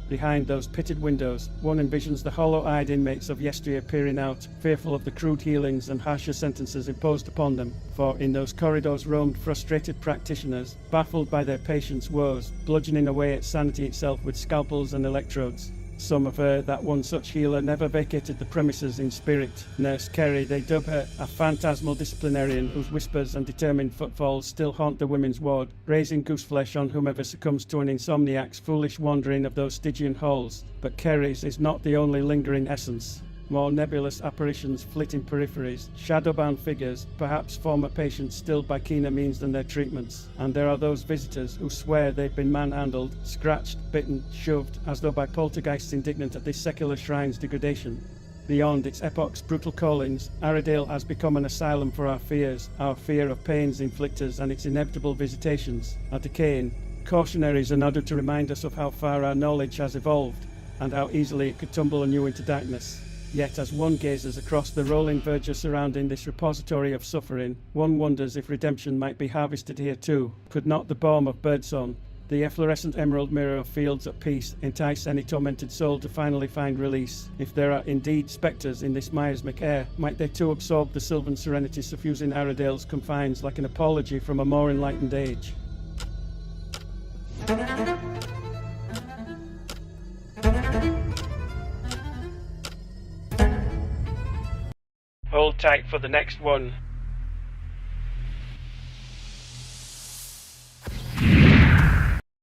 Speaker 1: Behind those pitted windows, one envisions the hollow-eyed inmates of yesteryear peering out, fearful of the crude healings and harsher sentences imposed upon them, for in those corridors roamed frustrated practitioners, baffled by their patients' woes, bludgeoning away at sanity itself with scalpels and electrodes. Some aver that one such healer never vacated the premises in spirit. Nurse Kerry, they dub her a phantasmal disciplinarian whose whispers and determined footfalls still haunt the women's ward, raising gooseflesh on whomever succumbs to an insomniac's foolish wandering of those Stygian halls. But Kerry's is not the only lingering essence. More nebulous apparitions flit in peripheries, shadow-bound figures, perhaps former patients stilled by keener means than their treatments. And there are those visitors who swear they've been manhandled, scratched, bitten, shoved, as though by poltergeists indignant at this secular shrine's degradation. Beyond its epoch's brutal callings, Aradale has become an asylum for our fears, our fear of pain's inflictors and its inevitable visitations, are decaying. Cautionaries are nodded to remind us of how far our knowledge has evolved, and how easily it could tumble anew into darkness. Yet as one gazes across the rolling verdure surrounding this repository of suffering, one wonders if redemption might be harvested here too. Could not the balm of birdsong, the efflorescent emerald mirror of fields at peace, entice any tormented soul to finally find release? If there are indeed spectres in this miasmic air, might they too absorb the sylvan serenity suffusing Aradale's confines like an apology from a more enlightened age? Hold tight for the next one.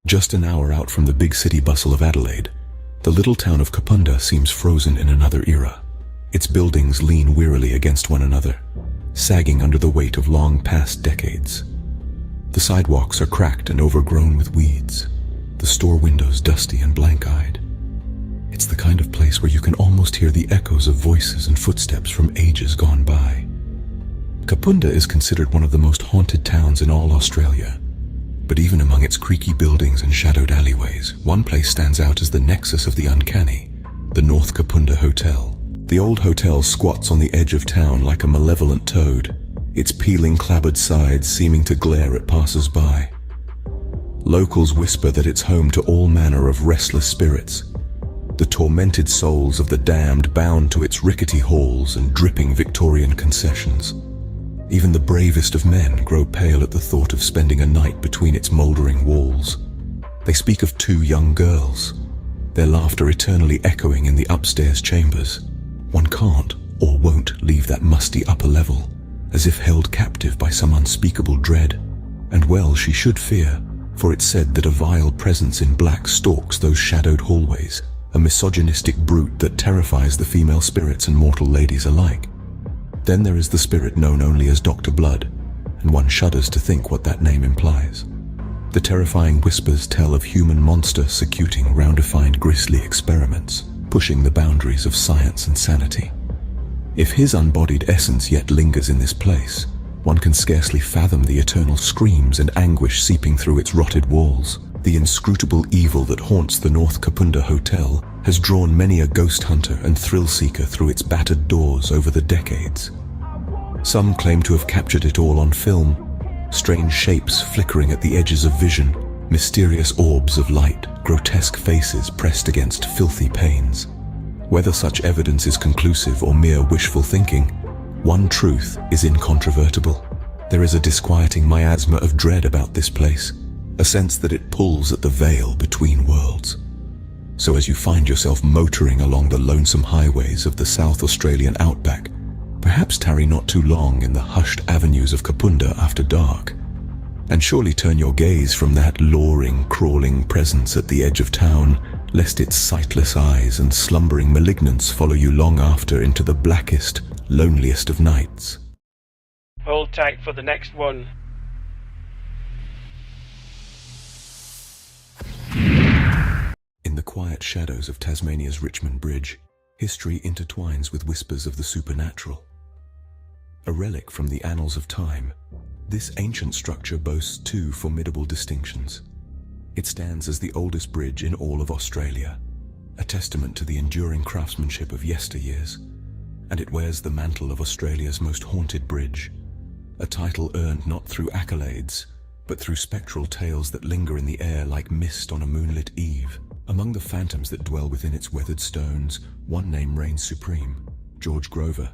Speaker 6: Just an hour out from the big city bustle of Adelaide, the little town of Kapunda seems frozen in another era. Its buildings lean wearily against one another, sagging under the weight of long past decades. The sidewalks are cracked and overgrown with weeds, the store windows dusty and blank-eyed. It's the kind of place where you can almost hear the echoes of voices and footsteps from ages gone by. Kapunda is considered one of the most haunted towns in all Australia. But even among its creaky buildings and shadowed alleyways, one place stands out as the nexus of the uncanny, the North Kapunda Hotel. The old hotel squats on the edge of town like a malevolent toad, its peeling clapboard sides seeming to glare at passers-by. Locals whisper that it's home to all manner of restless spirits, the tormented souls of the damned bound to its rickety halls and dripping Victorian concessions. Even the bravest of men grow pale at the thought of spending a night between its mouldering walls. They speak of two young girls, their laughter eternally echoing in the upstairs chambers. One can't or won't leave that musty upper level, as if held captive by some unspeakable dread. And well she should fear, for it's said that a vile presence in black stalks those shadowed hallways, a misogynistic brute that terrifies the female spirits and mortal ladies alike. Then there is the spirit known only as Dr. Blood, and one shudders to think what that name implies. The terrifying whispers tell of human monster secuting round-defined grisly experiments, pushing the boundaries of science and sanity. If his unbodied essence yet lingers in this place, one can scarcely fathom the eternal screams and anguish seeping through its rotted walls. The inscrutable evil that haunts the North Kapunda Hotel has drawn many a ghost hunter and thrill-seeker through its battered doors over the decades. Some claim to have captured it all on film, strange shapes flickering at the edges of vision, mysterious orbs of light, grotesque faces pressed against filthy panes. Whether such evidence is conclusive or mere wishful thinking, one truth is incontrovertible. There is a disquieting miasma of dread about this place, a sense that it pulls at the veil between worlds. So as you find yourself motoring along the lonesome highways of the South Australian outback, perhaps tarry not too long in the hushed avenues of Kapunda after dark, and surely turn your gaze from that luring, crawling presence at the edge of town, lest its sightless eyes and slumbering malignance follow you long after into the blackest, loneliest of nights.
Speaker 1: Hold tight for the next one.
Speaker 6: In the quiet shadows of Tasmania's Richmond Bridge, history intertwines with whispers of the supernatural. A relic from the annals of time, this ancient structure boasts two formidable distinctions. It stands as the oldest bridge in all of Australia, a testament to the enduring craftsmanship of yesteryears, and it wears the mantle of Australia's most haunted bridge, a title earned not through accolades, but through spectral tales that linger in the air like mist on a moonlit eve. Among the phantoms that dwell within its weathered stones, one name reigns supreme: George Grover,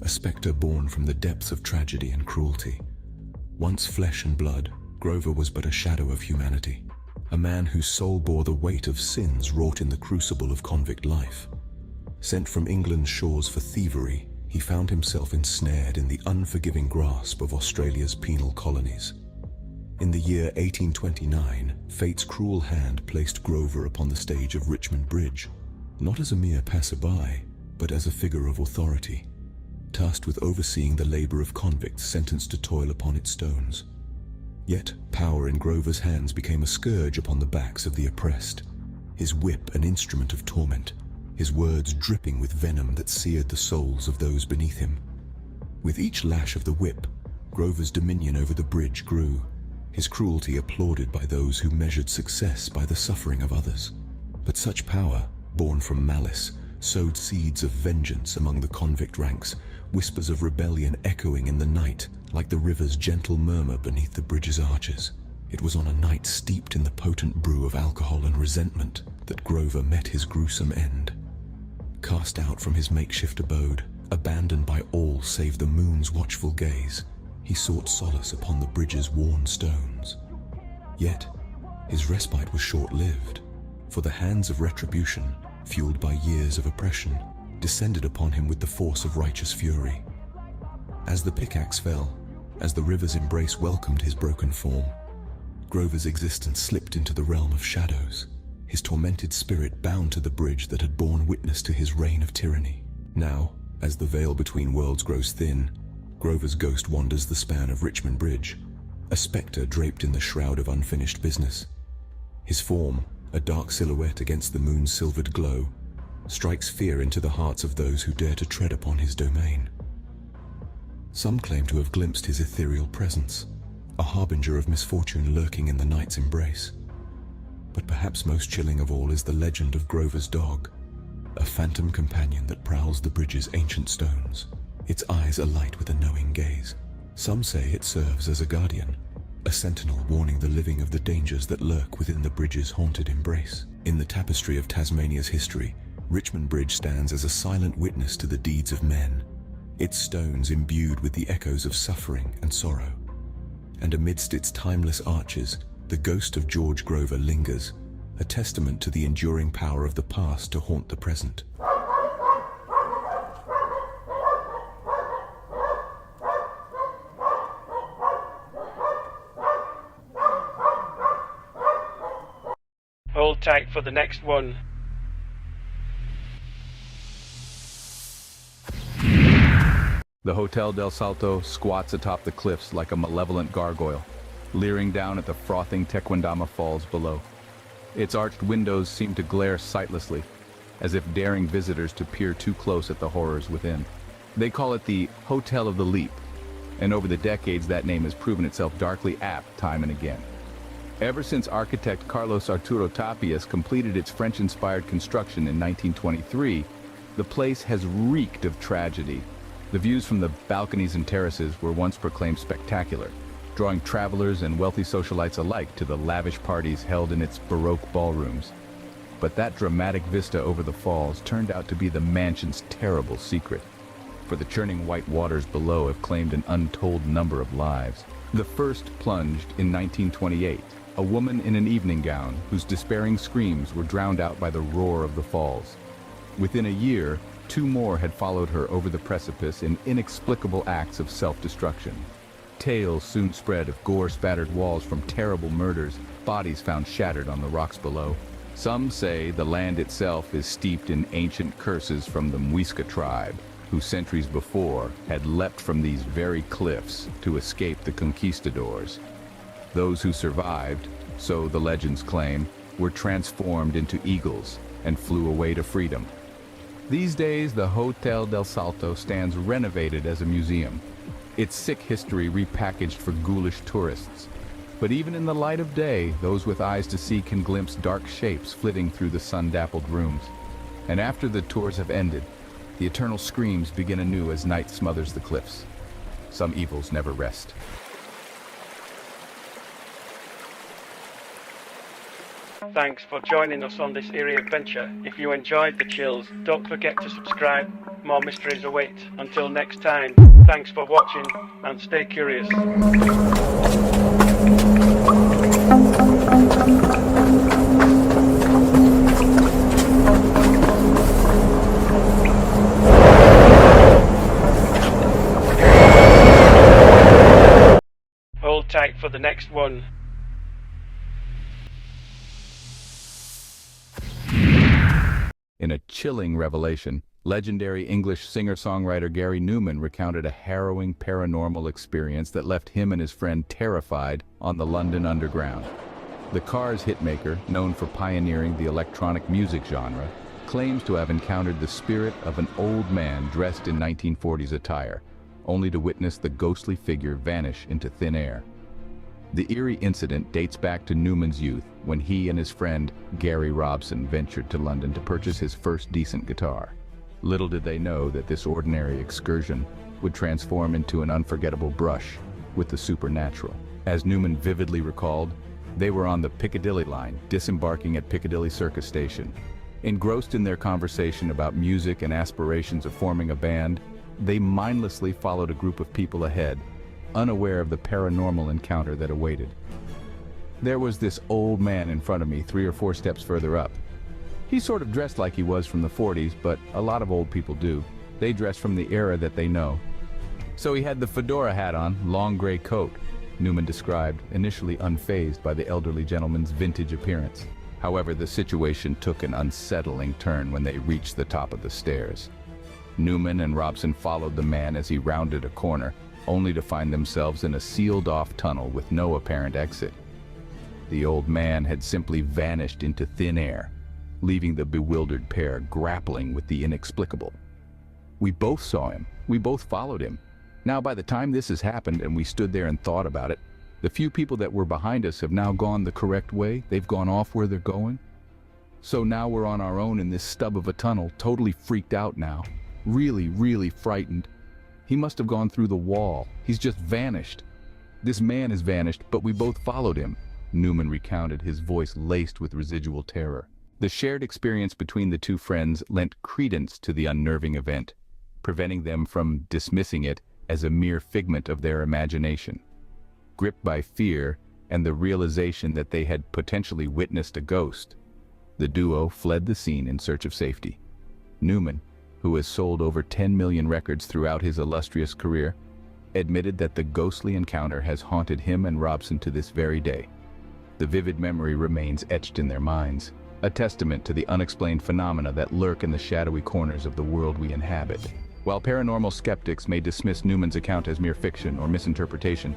Speaker 6: a spectre born from the depths of tragedy and cruelty. Once flesh and blood, Grover was but a shadow of humanity, a man whose soul bore the weight of sins wrought in the crucible of convict life. Sent from England's shores for thievery, he found himself ensnared in the unforgiving grasp of Australia's penal colonies. In the year 1829, fate's cruel hand placed Grover upon the stage of Richmond Bridge, not as a mere passerby, but as a figure of authority, tasked with overseeing the labor of convicts sentenced to toil upon its stones. Yet, power in Grover's hands became a scourge upon the backs of the oppressed, his whip an instrument of torment, his words dripping with venom that seared the souls of those beneath him. With each lash of the whip, Grover's dominion over the bridge grew, his cruelty applauded by those who measured success by the suffering of others. But such power, born from malice, sowed seeds of vengeance among the convict ranks, whispers of rebellion echoing in the night like the river's gentle murmur beneath the bridge's arches. It was on a night steeped in the potent brew of alcohol and resentment that Grover met his gruesome end. Cast out from his makeshift abode, abandoned by all save the moon's watchful gaze, he sought solace upon the bridge's worn stones. Yet, his respite was short-lived, for the hands of retribution, fueled by years of oppression, descended upon him with the force of righteous fury. As the pickaxe fell, as the river's embrace welcomed his broken form, Grover's existence slipped into the realm of shadows, his tormented spirit bound to the bridge that had borne witness to his reign of tyranny. Now, as the veil between worlds grows thin, Grover's ghost wanders the span of Richmond Bridge, a spectre draped in the shroud of unfinished business. His form, a dark silhouette against the moon's silvered glow, strikes fear into the hearts of those who dare to tread upon his domain. Some claim to have glimpsed his ethereal presence, a harbinger of misfortune lurking in the night's embrace. But perhaps most chilling of all is the legend of Grover's dog, a phantom companion that prowls the bridge's ancient stones, its eyes alight with a knowing gaze. Some say it serves as a guardian, a sentinel warning the living of the dangers that lurk within the bridge's haunted embrace. In the tapestry of Tasmania's history, Richmond Bridge stands as a silent witness to the deeds of men, its stones imbued with the echoes of suffering and sorrow. And amidst its timeless arches, the ghost of George Grover lingers, a testament to the enduring power of the past to haunt the present.
Speaker 1: Hold tight for the next one.
Speaker 2: The Hotel del Salto squats atop the cliffs like a malevolent gargoyle, leering down at the frothing Tequendama Falls below. Its arched windows seem to glare sightlessly, as if daring visitors to peer too close at the horrors within. They call it the Hotel of the Leap, and over the decades that name has proven itself darkly apt time and again. Ever since architect Carlos Arturo Tapias completed its French-inspired construction in 1923, the place has reeked of tragedy. The views from the balconies and terraces were once proclaimed spectacular, drawing travelers and wealthy socialites alike to the lavish parties held in its Baroque ballrooms. But that dramatic vista over the falls turned out to be the mansion's terrible secret, for the churning white waters below have claimed an untold number of lives. The first plunged in 1928, a woman in an evening gown whose despairing screams were drowned out by the roar of the falls. Within a year, 2 more had followed her over the precipice in inexplicable acts of self-destruction. Tales soon spread of gore-spattered walls from terrible murders, bodies found shattered on the rocks below. Some say the land itself is steeped in ancient curses from the Muisca tribe, who centuries before had leapt from these very cliffs to escape the conquistadors. Those who survived, so the legends claim, were transformed into eagles and flew away to freedom. These days, the Hotel del Salto stands renovated as a museum, its sick history repackaged for ghoulish tourists. But even in the light of day, those with eyes to see can glimpse dark shapes flitting through the sun-dappled rooms. And after the tours have ended, the eternal screams begin anew as night smothers the cliffs. Some evils never rest.
Speaker 1: Thanks for joining us on this eerie adventure. If you enjoyed the chills, don't forget to subscribe. More mysteries await. Until next time, thanks for watching and stay curious. Hold tight for the next one.
Speaker 2: In a chilling revelation, legendary English singer-songwriter Gary Numan recounted a harrowing paranormal experience that left him and his friend terrified on the London Underground. The Cars hitmaker, known for pioneering the electronic music genre, claims to have encountered the spirit of an old man dressed in 1940s attire, only to witness the ghostly figure vanish into thin air. The eerie incident dates back to Numan's youth, when he and his friend Gary Robson ventured to London to purchase his first decent guitar. Little did they know that this ordinary excursion would transform into an unforgettable brush with the supernatural. As Numan vividly recalled, they were on the Piccadilly line, disembarking at Piccadilly Circus Station. Engrossed in their conversation about music and aspirations of forming a band, they mindlessly followed a group of people ahead, unaware of the paranormal encounter that awaited. There was this old man in front of me 3 or 4 steps further up. He sort of dressed like he was from the 40s, but a lot of old people do. They dress from the era that they know. So he had the fedora hat on, long gray coat, Numan described, initially unfazed by the elderly gentleman's vintage appearance. However, the situation took an unsettling turn when they reached the top of the stairs. Numan and Robson followed the man as he rounded a corner, only to find themselves in a sealed-off tunnel with no apparent exit. The old man had simply vanished into thin air, leaving the bewildered pair grappling with the inexplicable. We both saw him. We both followed him. Now, by the time this has happened and we stood there and thought about it, the few people that were behind us have now gone the correct way. They've gone off where they're going. So now we're on our own in this stub of a tunnel, totally freaked out now. Really, really frightened. He must have gone through the wall. He's just vanished. This man has vanished, but we both followed him, Numan recounted, his voice laced with residual terror. The shared experience between the two friends lent credence to the unnerving event, preventing them from dismissing it as a mere figment of their imagination. Gripped by fear and the realization that they had potentially witnessed a ghost, the duo fled the scene in search of safety. Numan, who has sold over 10 million records throughout his illustrious career, admitted that the ghostly encounter has haunted him and Robson to this very day. The vivid memory remains etched in their minds, a testament to the unexplained phenomena that lurk in the shadowy corners of the world we inhabit. While paranormal skeptics may dismiss Numan's account as mere fiction or misinterpretation,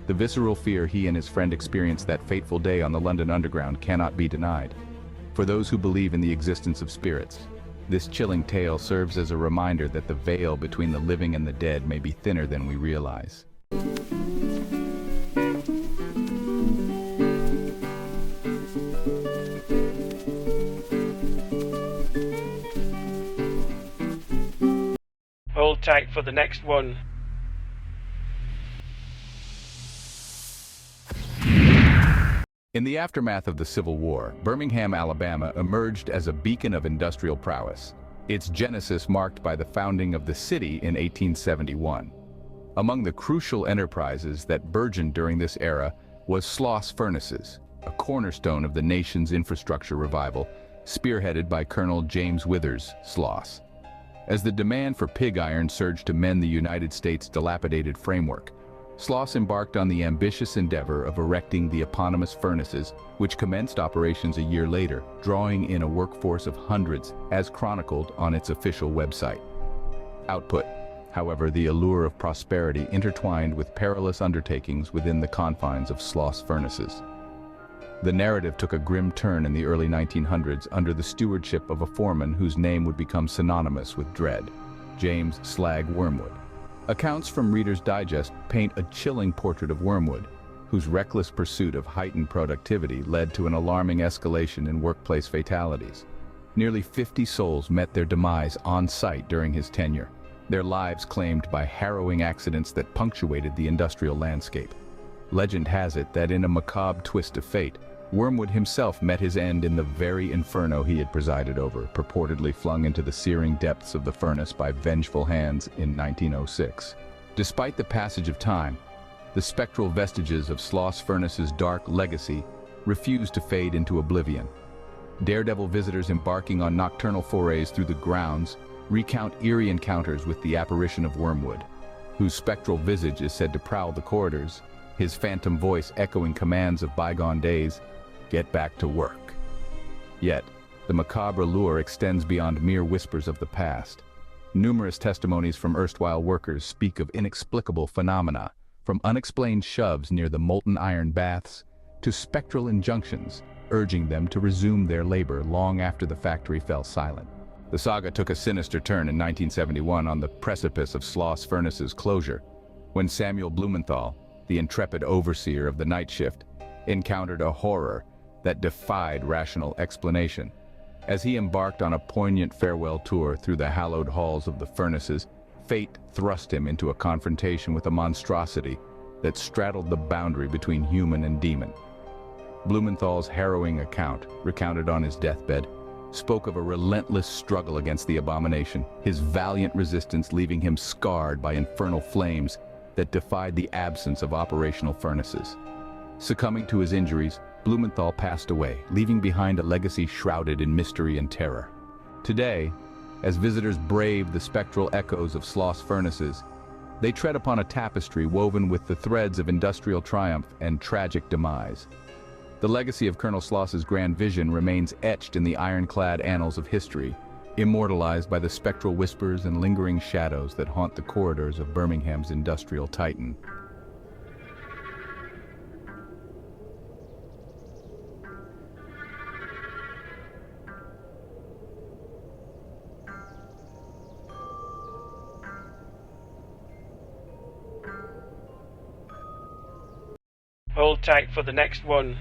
Speaker 2: the visceral fear he and his friend experienced that fateful day on the London Underground cannot be denied. For those who believe in the existence of spirits, this chilling tale serves as a reminder that the veil between the living and the dead may be thinner than we realize.
Speaker 1: Hold tight for the next one.
Speaker 2: In the aftermath of the Civil War, Birmingham, Alabama emerged as a beacon of industrial prowess, its genesis marked by the founding of the city in 1871. Among the crucial enterprises that burgeoned during this era was Sloss furnaces, a cornerstone of the nation's infrastructure revival, spearheaded by Colonel James Withers Sloss. As the demand for pig iron surged to mend the United States' dilapidated framework, Sloss embarked on the ambitious endeavor of erecting the eponymous furnaces, which commenced operations a year later, drawing in a workforce of hundreds, as chronicled on its official website. Output. However, the allure of prosperity intertwined with perilous undertakings within the confines of Sloss furnaces. The narrative took a grim turn in the early 1900s under the stewardship of a foreman whose name would become synonymous with dread, James Slag Wormwood. Accounts from Reader's Digest paint a chilling portrait of Wormwood, whose reckless pursuit of heightened productivity led to an alarming escalation in workplace fatalities. Nearly 50 souls met their demise on site during his tenure, their lives claimed by harrowing accidents that punctuated the industrial landscape. Legend has it that in a macabre twist of fate, Wormwood himself met his end in the very inferno he had presided over, purportedly flung into the searing depths of the furnace by vengeful hands in 1906. Despite the passage of time, the spectral vestiges of Sloss Furnace's dark legacy refuse to fade into oblivion. Daredevil visitors embarking on nocturnal forays through the grounds recount eerie encounters with the apparition of Wormwood, whose spectral visage is said to prowl the corridors, his phantom voice echoing commands of bygone days, "Get back to work." Yet, the macabre allure extends beyond mere whispers of the past. Numerous testimonies from erstwhile workers speak of inexplicable phenomena, from unexplained shoves near the molten iron baths to spectral injunctions urging them to resume their labor long after the factory fell silent. The saga took a sinister turn in 1971 on the precipice of Sloss Furnace's closure, when Samuel Blumenthal, the intrepid overseer of the night shift, encountered a horror that defied rational explanation. As he embarked on a poignant farewell tour through the hallowed halls of the furnaces, fate thrust him into a confrontation with a monstrosity that straddled the boundary between human and demon. Blumenthal's harrowing account, recounted on his deathbed, spoke of a relentless struggle against the abomination, his valiant resistance leaving him scarred by infernal flames that defied the absence of operational furnaces. Succumbing to his injuries, Blumenthal passed away, leaving behind a legacy shrouded in mystery and terror. Today, as visitors brave the spectral echoes of Sloss Furnaces, they tread upon a tapestry woven with the threads of industrial triumph and tragic demise. The legacy of Colonel Sloss's grand vision remains etched in the ironclad annals of history, immortalized by the spectral whispers and lingering shadows that haunt the corridors of Birmingham's industrial titan.
Speaker 1: Hold tight for the next one.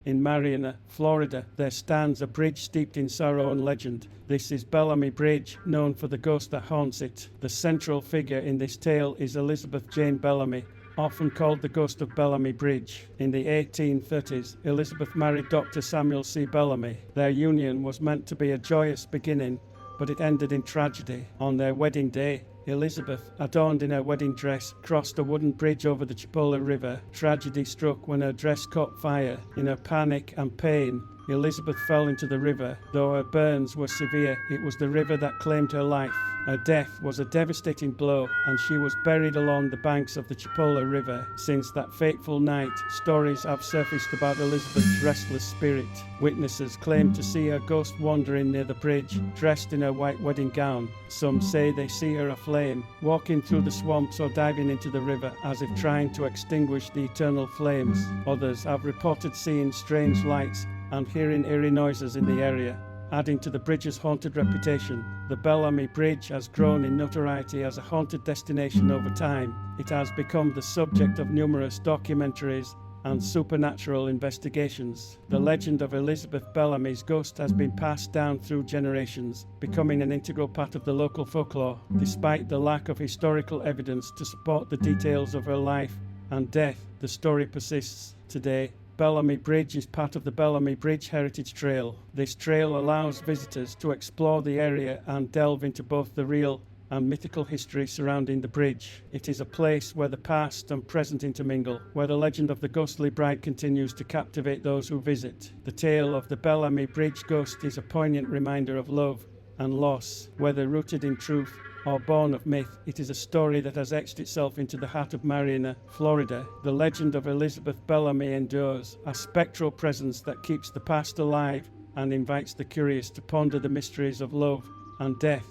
Speaker 1: In Marianna, Florida, there stands a bridge steeped in sorrow and legend. This is Bellamy Bridge, known for the ghost that haunts it. The central figure in this tale is Elizabeth Jane Bellamy, often called the Ghost of Bellamy Bridge. In the 1830s, Elizabeth married Dr. Samuel C. Bellamy. Their union was meant to be a joyous beginning, but it ended in tragedy. On their wedding day, Elizabeth, adorned in her wedding dress, crossed a wooden bridge over the Chipola River. Tragedy struck when her dress caught fire. In her panic and pain, Elizabeth fell into the river. Though her burns were severe, it was the river that claimed her life. Her death was a devastating blow, and she was buried along the banks of the Chipola River. Since that fateful night, stories have surfaced about Elizabeth's restless spirit. Witnesses claim to see her ghost wandering near the bridge, dressed in her white wedding gown. Some say they see her aflame, walking through the swamps or diving into the river as if trying to extinguish the eternal flames. Others have reported seeing strange lights and hearing eerie noises in the area. Adding to the bridge's haunted reputation, the Bellamy Bridge has grown in notoriety as a haunted destination over time. It has become the subject of numerous documentaries and supernatural investigations. The legend of Elizabeth Bellamy's ghost has been passed down through generations, becoming an integral part of the local folklore. Despite the lack of historical evidence to support the details of her life and death, the story persists today. Bellamy Bridge is part of the Bellamy Bridge Heritage Trail. This trail allows visitors to explore the area and delve into both the real and mythical history surrounding the bridge. It is a place where the past and present intermingle, where the legend of the ghostly bride continues to captivate those who visit. The tale of the Bellamy Bridge ghost is a poignant reminder of love and loss, whether rooted in truth or born of myth. It is a story that has etched itself into the heart of Marianna, Florida. The legend of Elizabeth Bellamy endures, a spectral presence that keeps the past alive and invites the curious to ponder the mysteries of love and death.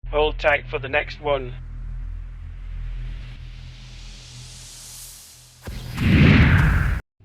Speaker 1: Hold tight for the next one.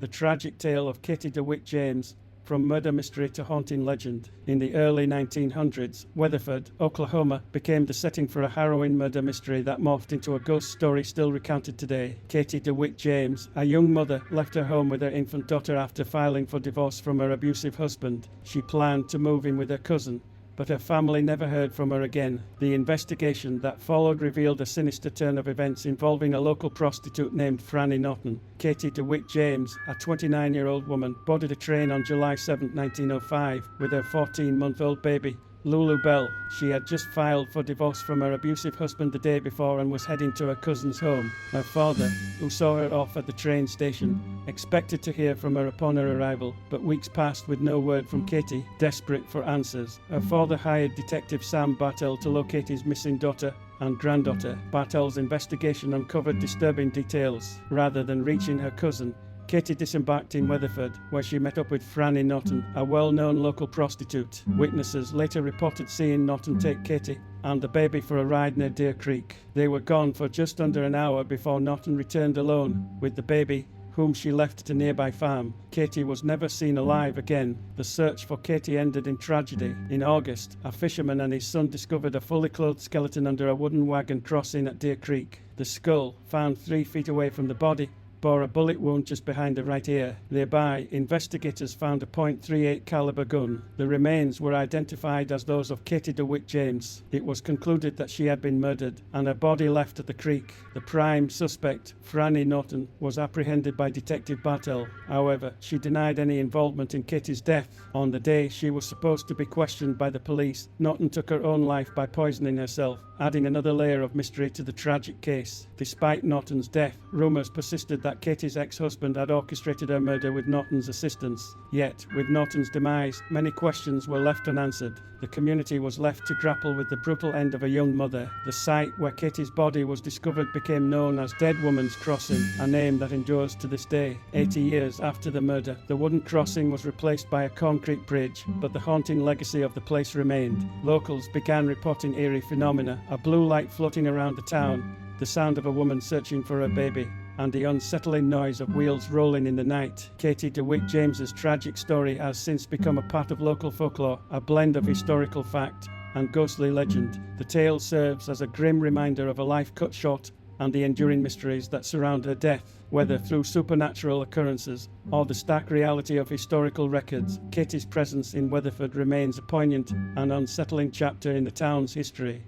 Speaker 1: the tragic tale of Katie DeWitt James, from murder mystery to haunting legend. In the early 1900s, Weatherford, Oklahoma, became the setting for a harrowing murder mystery that morphed into a ghost story still recounted today. Katie DeWitt James, a young mother, left her home with her infant daughter after filing for divorce from her abusive husband. She planned to move in with her cousin, but her family never heard from her again. The investigation that followed revealed a sinister turn of events involving a local prostitute named Franny Norton. Katie DeWitt James, a 29-year-old woman, boarded a train on July 7, 1905, with her 14-month-old baby, Lulu Bell. She had just filed for divorce from her abusive husband the day before and was heading to her cousin's home. Her father, who saw her off at the train station, expected to hear from her upon her arrival, but weeks passed with no word from Katie. Desperate for answers, her father hired Detective Sam Bartell to locate his missing daughter and granddaughter. Bartell's investigation uncovered disturbing details. Rather than reaching her cousin, Katie disembarked in Weatherford, where she met up with Franny Norton, a well-known local prostitute. Witnesses later reported seeing Norton take Katie and the baby for a ride near Deer Creek. They were gone for just under an hour before Norton returned alone with the baby, whom she left at a nearby farm. Katie was never seen alive again. The search for Katie ended in tragedy. In August, a fisherman and his son discovered a fully clothed skeleton under a wooden wagon crossing at Deer Creek. The skull, found 3 feet away from the body, bore a bullet wound just behind the right ear. Nearby, investigators found a .38 caliber gun. The remains were identified as those of Katie DeWitt James. It was concluded that she had been murdered and her body left at the creek. The prime suspect, Franny Norton, was apprehended by Detective Bartell. However, she denied any involvement in Katie's death. On the day she was supposed to be questioned by the police, Norton took her own life by poisoning herself, adding another layer of mystery to the tragic case. Despite Norton's death, rumors persisted that Katie's ex-husband had orchestrated her murder with Norton's assistance. Yet, with Norton's demise, many questions were left unanswered. The community was left to grapple with the brutal end of a young mother. The site where Katie's body was discovered became known as Dead Woman's Crossing, a name that endures to this day. 80 years after the murder, the wooden crossing was replaced by a concrete bridge, but the haunting legacy of the place remained. Locals began reporting eerie phenomena, a blue light floating around the town, the sound of a woman searching for her baby, and the unsettling noise of wheels rolling in the night. Katie DeWitt James's tragic story has since become a part of local folklore, a blend of historical fact and ghostly legend. The tale serves as a grim reminder of a life cut short and the enduring mysteries that surround her death. Whether through supernatural occurrences or the stark reality of historical records, Katie's presence in Weatherford remains a poignant and unsettling chapter in the town's history.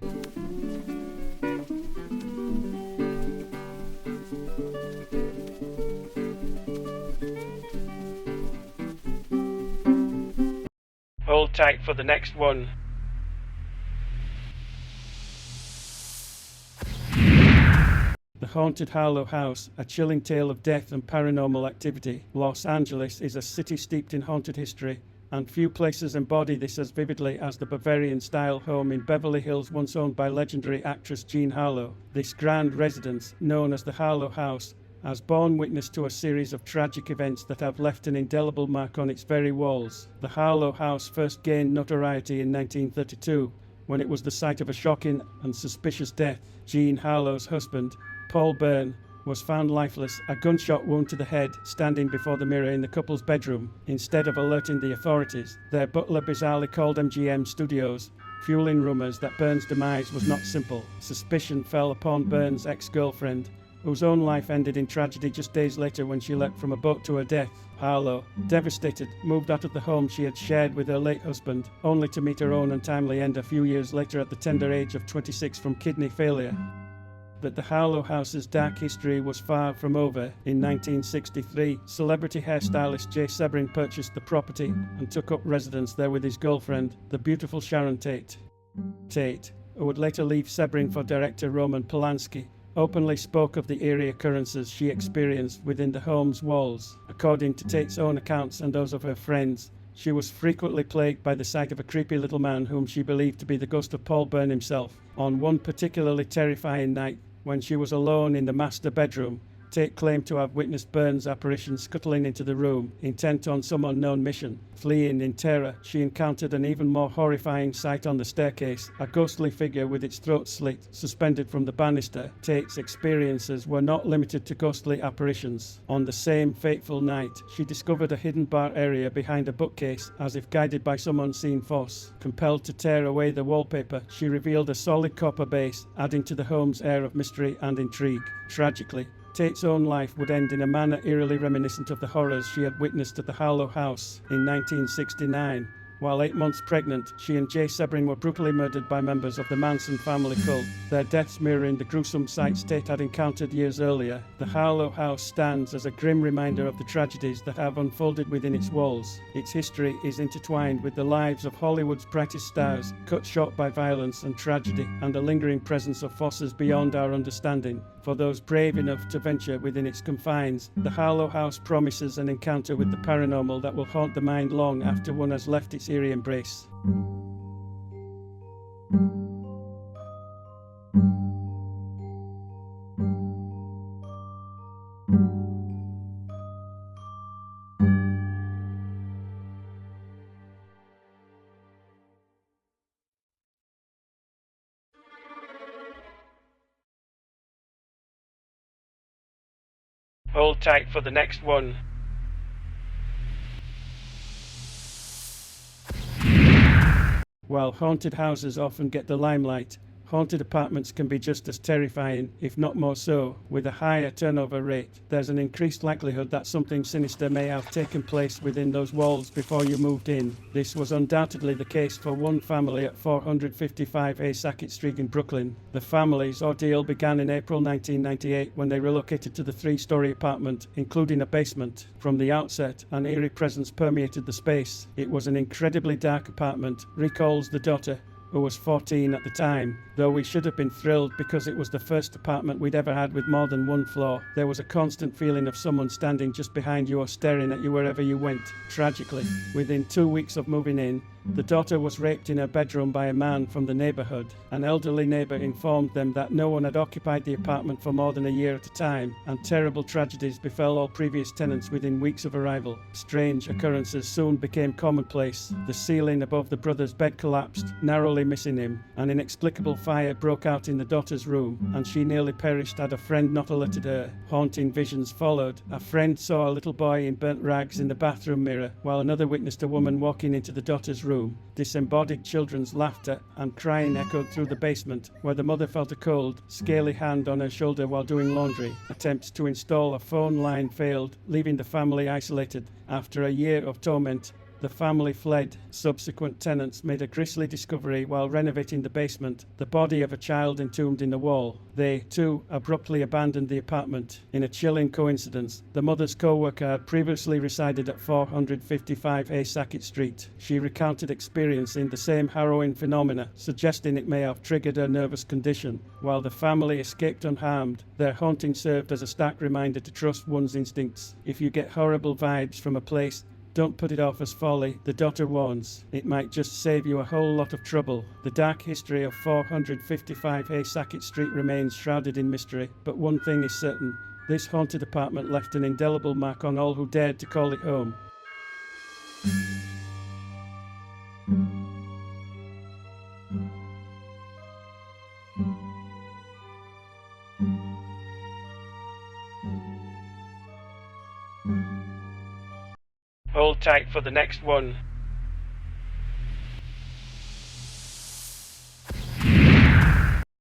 Speaker 1: Hold tight for the next one. The Haunted Harlow House, a chilling tale of death and paranormal activity. Los Angeles is a city steeped in haunted history, and few places embody this as vividly as the Bavarian-style home in Beverly Hills once owned by legendary actress Jean Harlow. This grand residence, known as the Harlow House, has borne witness to a series of tragic events that have left an indelible mark on its very walls. The Harlow House first gained notoriety in 1932, when it was the site of a shocking and suspicious death. Jean Harlow's husband, Paul Byrne, was found lifeless, a gunshot wound to the head, standing before the mirror in the couple's bedroom. Instead of alerting the authorities, their butler bizarrely called MGM Studios, fueling rumors that Byrne's demise was not simple. Suspicion fell upon Byrne's ex-girlfriend, whose own life ended in tragedy just days later when she leapt from a boat to her death. Harlow, devastated, moved out of the home she had shared with her late husband, only to meet her own untimely end a few years later at the tender age of 26 from kidney failure. But the Harlow House's dark history was far from over. In 1963, celebrity hairstylist Jay Sebring purchased the property and took up residence there with his girlfriend, the beautiful Sharon Tate. Tate, who would later leave Sebring for director Roman Polanski, openly spoke of the eerie occurrences she experienced within the home's walls. According to Tate's own accounts and those of her friends, she was frequently plagued by the sight of a creepy little man whom she believed to be the ghost of Paul Byrne himself. On one particularly terrifying night, when she was alone in the master bedroom, Tate claimed to have witnessed Burns' apparition scuttling into the room, intent on some unknown mission. Fleeing in terror, she encountered an even more horrifying sight on the staircase, a ghostly figure with its throat slit, suspended from the banister. Tate's experiences were not limited to ghostly apparitions. On the same fateful night, she discovered a hidden bar area behind a bookcase, as if guided by some unseen force. Compelled to tear away the wallpaper, she revealed a solid copper base, adding to the home's air of mystery and intrigue. Tragically, Tate's own life would end in a manner eerily reminiscent of the horrors she had witnessed at the Harlow House in 1969. While 8 months pregnant, she and Jay Sebring were brutally murdered by members of the Manson family cult, their deaths mirroring the gruesome sights Tate had encountered years earlier. The Harlow House stands as a grim reminder of the tragedies that have unfolded within its walls. Its history is intertwined with the lives of Hollywood's brightest stars, cut short by violence and tragedy, and the lingering presence of forces beyond our understanding. For those brave enough to venture within its confines, the Harlow House promises an encounter with the paranormal that will haunt the mind long after one has left its eerie embrace. Hold tight for the next one. While haunted houses often get the limelight, haunted apartments can be just as terrifying, if not more so. With a higher turnover rate, there's an increased likelihood that something sinister may have taken place within those walls before you moved in. This was undoubtedly the case for one family at 455 A Sackett Street in Brooklyn. The family's ordeal began in April 1998 when they relocated to the 3-story apartment, including a basement. From the outset, an eerie presence permeated the space. It was an incredibly dark apartment, recalls the daughter, who was 14 at the time. Though we should have been thrilled because it was the first apartment we'd ever had with more than one floor, there was a constant feeling of someone standing just behind you or staring at you wherever you went. Tragically, within 2 weeks of moving in, the daughter was raped in her bedroom by a man from the neighborhood. An elderly neighbor informed them that no one had occupied the apartment for more than a year at a time, and terrible tragedies befell all previous tenants within weeks of arrival. Strange occurrences soon became commonplace. The ceiling above the brother's bed collapsed, narrowly missing him. An inexplicable fire broke out in the daughter's room, and she nearly perished had a friend not alerted her. Haunting visions followed. A friend saw a little boy in burnt rags in the bathroom mirror, while another witnessed a woman walking into the daughter's room. Disembodied children's laughter and crying echoed through the basement, where the mother felt a cold, scaly hand on her shoulder while doing laundry. Attempts to install a phone line failed, leaving the family isolated. After a year of torment, the family fled. Subsequent tenants made a grisly discovery while renovating the basement: the body of a child entombed in the wall. They, too, abruptly abandoned the apartment. In a chilling coincidence, the mother's co-worker had previously resided at 455 A Sackett Street. She recounted experiencing the same harrowing phenomena, suggesting it may have triggered her nervous condition. While the family escaped unharmed, their haunting served as a stark reminder to trust one's instincts. If you get horrible vibes from a place, don't put it off as folly, the daughter warns. It might just save you a whole lot of trouble. The dark history of 455 A Sackett Street remains shrouded in mystery, but one thing is certain: this haunted apartment left an indelible mark on all who dared to call it home. Hold tight for the next one.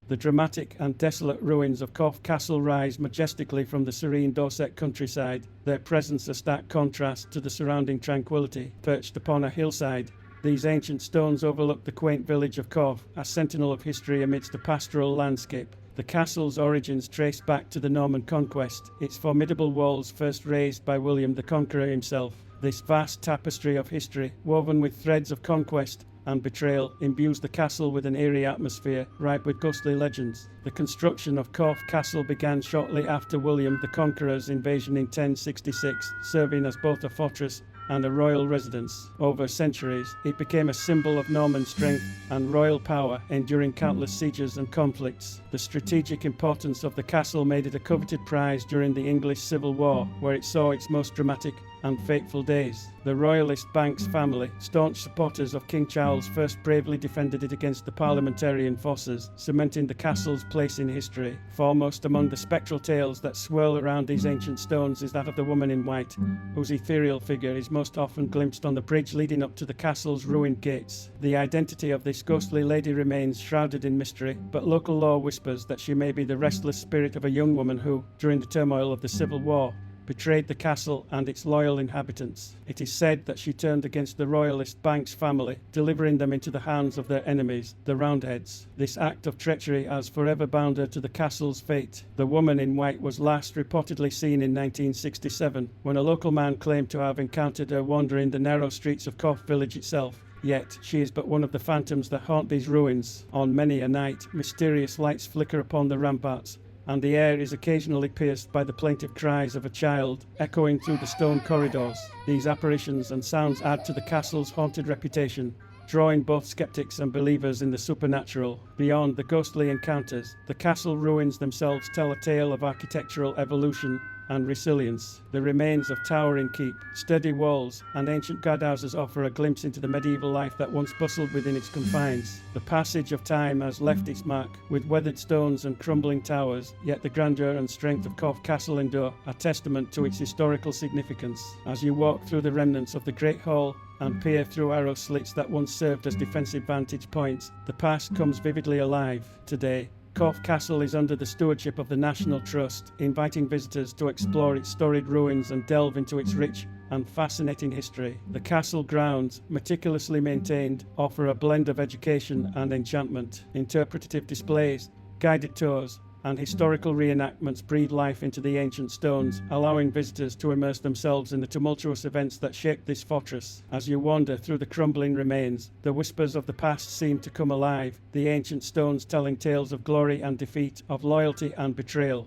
Speaker 1: The dramatic and desolate ruins of Corfe Castle rise majestically from the serene Dorset countryside, their presence a stark contrast to the surrounding tranquility. Perched upon a hillside, these ancient stones overlook the quaint village of Corfe, a sentinel of history amidst a pastoral landscape. The castle's origins trace back to the Norman conquest, its formidable walls first raised by William the Conqueror himself. This vast tapestry of history, woven with threads of conquest and betrayal, imbues the castle with an eerie atmosphere, ripe with ghostly legends. The construction of Corfe Castle began shortly after William the Conqueror's invasion in 1066, serving as both a fortress and a royal residence. Over centuries, it became a symbol of Norman strength and royal power, enduring countless sieges and conflicts. The strategic importance of the castle made it a coveted prize during the English Civil War, where it saw its most dramatic and fateful days. The royalist Banks family, staunch supporters of King Charles I, bravely defended it against the parliamentarian forces, cementing the castle's place in history. Foremost among the spectral tales that swirl around these ancient stones is that of the woman in white, whose ethereal figure is most often glimpsed on the bridge leading up to the castle's ruined gates. The identity of this ghostly lady remains shrouded in mystery, but local lore whispers that she may be the restless spirit of a young woman who, during the turmoil of the Civil War, betrayed the castle and its loyal inhabitants. It is said that she turned against the royalist Banks family, delivering them into the hands of their enemies, the Roundheads. This act of treachery has forever bound her to the castle's fate. The woman in white was last reportedly seen in 1967, when a local man claimed to have encountered her wandering the narrow streets of Corfe village itself. Yet, she is but one of the phantoms that haunt these ruins. On many a night, mysterious lights flicker upon the ramparts, and the air is occasionally pierced by the plaintive cries of a child, echoing through the stone corridors. These apparitions and sounds add to the castle's haunted reputation, drawing both skeptics and believers in the supernatural. Beyond the ghostly encounters, the castle ruins themselves tell a tale of architectural evolution and resilience. The remains of towering keep, sturdy walls, and ancient guardhouses offer a glimpse into the medieval life that once bustled within its confines. The passage of time has left its mark, with weathered stones and crumbling towers, yet the grandeur and strength of Corfe Castle endure, a testament to its historical significance. As you walk through the remnants of the Great Hall and peer through arrow slits that once served as defensive vantage points, the past comes vividly alive. Today, Corfe Castle is under the stewardship of the National Trust, inviting visitors to explore its storied ruins and delve into its rich and fascinating history. The castle grounds, meticulously maintained, offer a blend of education and enchantment. Interpretative displays, guided tours, and historical reenactments breathe life into the ancient stones, allowing visitors to immerse themselves in the tumultuous events that shaped this fortress. As you wander through the crumbling remains, the whispers of the past seem to come alive, the ancient stones telling tales of glory and defeat, of loyalty and betrayal.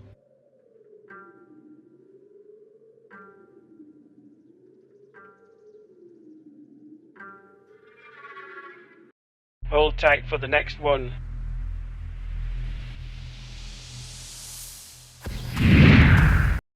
Speaker 1: Hold tight for the next one.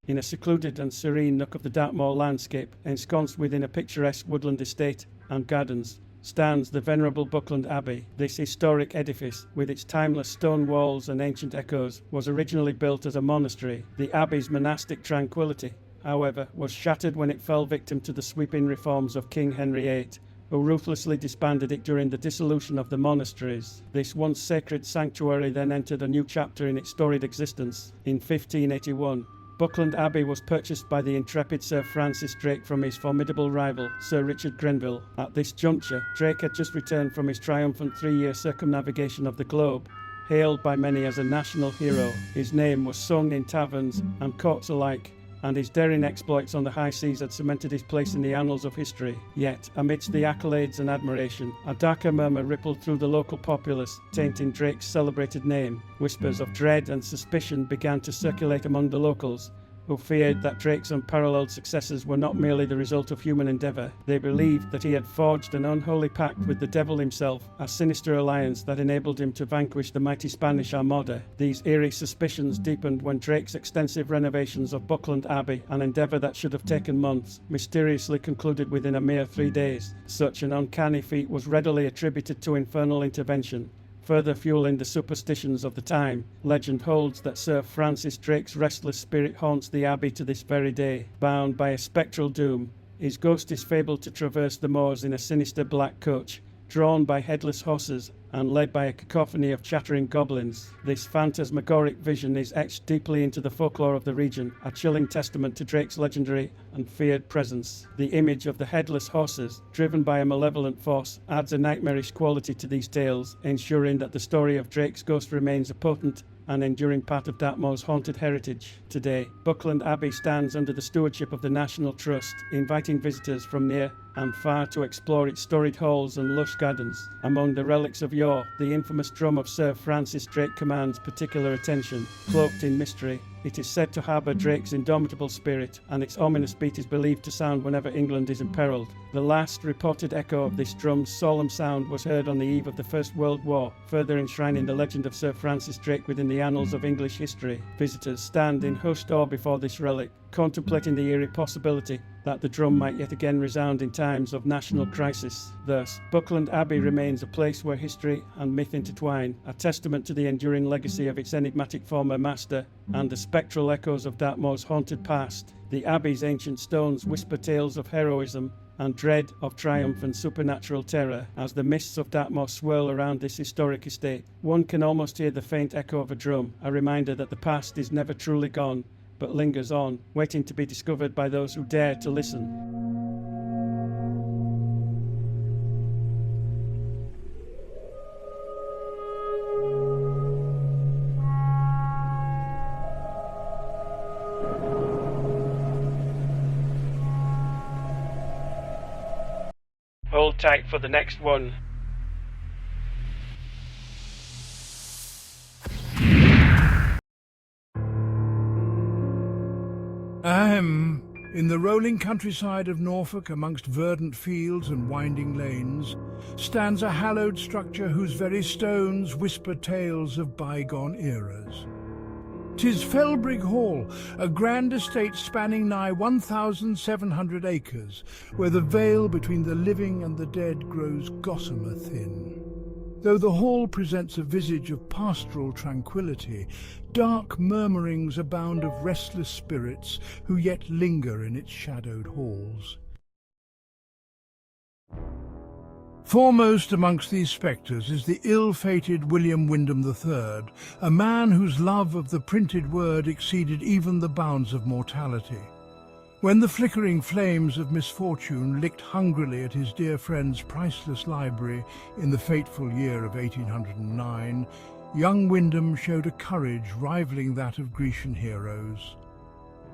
Speaker 1: In a secluded and serene nook of the Dartmoor landscape, ensconced within a picturesque woodland estate and gardens, stands the venerable Buckland Abbey. This historic edifice, with its timeless stone walls and ancient echoes, was originally built as a monastery. The abbey's monastic tranquility, however, was shattered when it fell victim to the sweeping reforms of King Henry VIII, who ruthlessly disbanded it during the dissolution of the monasteries. This once sacred sanctuary then entered a new chapter in its storied existence. In 1581, Buckland Abbey was purchased by the intrepid Sir Francis Drake from his formidable rival, Sir Richard Grenville. At this juncture, Drake had just returned from his triumphant 3-year circumnavigation of the globe. Hailed by many as a national hero, his name was sung in taverns and courts alike, and his daring exploits on the high seas had cemented his place in the annals of history. Yet, amidst the accolades and admiration, a darker murmur rippled through the local populace, tainting Drake's celebrated name. Whispers of dread and suspicion began to circulate among the locals, who feared that Drake's unparalleled successes were not merely the result of human endeavour. They believed that he had forged an unholy pact with the devil himself, a sinister alliance that enabled him to vanquish the mighty Spanish Armada. These eerie suspicions deepened when Drake's extensive renovations of Buckland Abbey, an endeavour that should have taken months, mysteriously concluded within a mere 3 days. Such an uncanny feat was readily attributed to infernal intervention. Further fueling the superstitions of the time, legend holds that Sir Francis Drake's restless spirit haunts the abbey to this very day. Bound by a spectral doom, his ghost is fabled to traverse the moors in a sinister black coach, drawn by headless horses and led by a cacophony of chattering goblins. This phantasmagoric vision is etched deeply into the folklore of the region, a chilling testament to Drake's legendary and feared presence. The image of the headless horses, driven by a malevolent force, adds a nightmarish quality to these tales, ensuring that the story of Drake's ghost remains a potent and enduring part of Dartmoor's haunted heritage. Today, Buckland Abbey stands under the stewardship of the National Trust, inviting visitors from near and far to explore its storied halls and lush gardens. Among the relics of yore, the infamous drum of Sir Francis Drake commands particular attention. Cloaked in mystery, it is said to harbour Drake's indomitable spirit, and its ominous beat is believed to sound whenever England is imperilled. The last reported echo of this drum's solemn sound was heard on the eve of the First World War, further enshrining the legend of Sir Francis Drake within the annals of English history. Visitors stand in hushed awe before this relic, contemplating the eerie possibility that the drum might yet again resound in times of national crisis. Thus, Buckland Abbey remains a place where history and myth intertwine, a testament to the enduring legacy of its enigmatic former master and the spectral echoes of Dartmoor's haunted past. The Abbey's ancient stones whisper tales of heroism and dread of triumph and supernatural terror. As the mists of Dartmoor swirl around this historic estate, one can almost hear the faint echo of a drum, a reminder that the past is never truly gone, but lingers on, waiting to be discovered by those who dare to listen. Hold tight for the next one.
Speaker 3: In the rolling countryside of Norfolk, amongst verdant fields and winding lanes, stands a hallowed structure whose very stones whisper tales of bygone eras. 'Tis Felbrigg Hall, a grand estate spanning nigh 1,700 acres, where the veil between the living and the dead grows gossamer thin. Though the hall presents a visage of pastoral tranquillity, dark murmurings abound of restless spirits who yet linger in its shadowed halls. Foremost amongst these spectres is the ill-fated William Wyndham III, a man whose love of the printed word exceeded even the bounds of mortality. When the flickering flames of misfortune licked hungrily at his dear friend's priceless library in the fateful year of 1809, young Wyndham showed a courage rivaling that of Grecian heroes.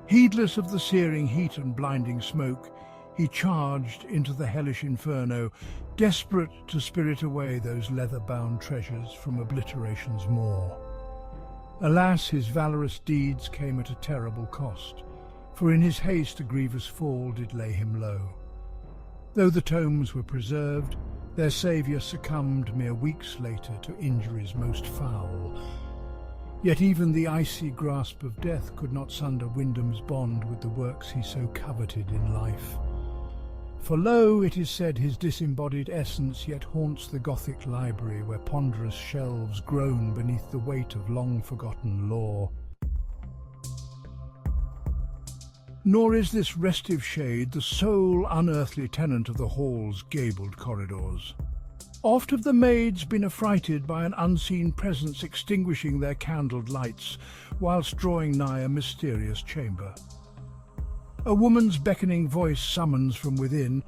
Speaker 3: Heedless of the searing heat and blinding smoke, he charged into the hellish inferno, desperate to spirit away those leather-bound treasures from obliteration's maw. Alas, his valorous deeds came at a terrible cost, for in his haste a grievous fall did lay him low. Though the tomes were preserved, their saviour succumbed mere weeks later to injuries most foul. Yet even the icy grasp of death could not sunder Wyndham's bond with the works he so coveted in life. For lo, it is said his disembodied essence yet haunts the Gothic library, where ponderous shelves groan beneath the weight of long-forgotten lore. Nor is this restive shade the sole unearthly tenant of the hall's gabled corridors. Oft have the maids been affrighted by an unseen presence extinguishing their candled lights whilst drawing nigh a mysterious chamber. A woman's beckoning voice summons from within,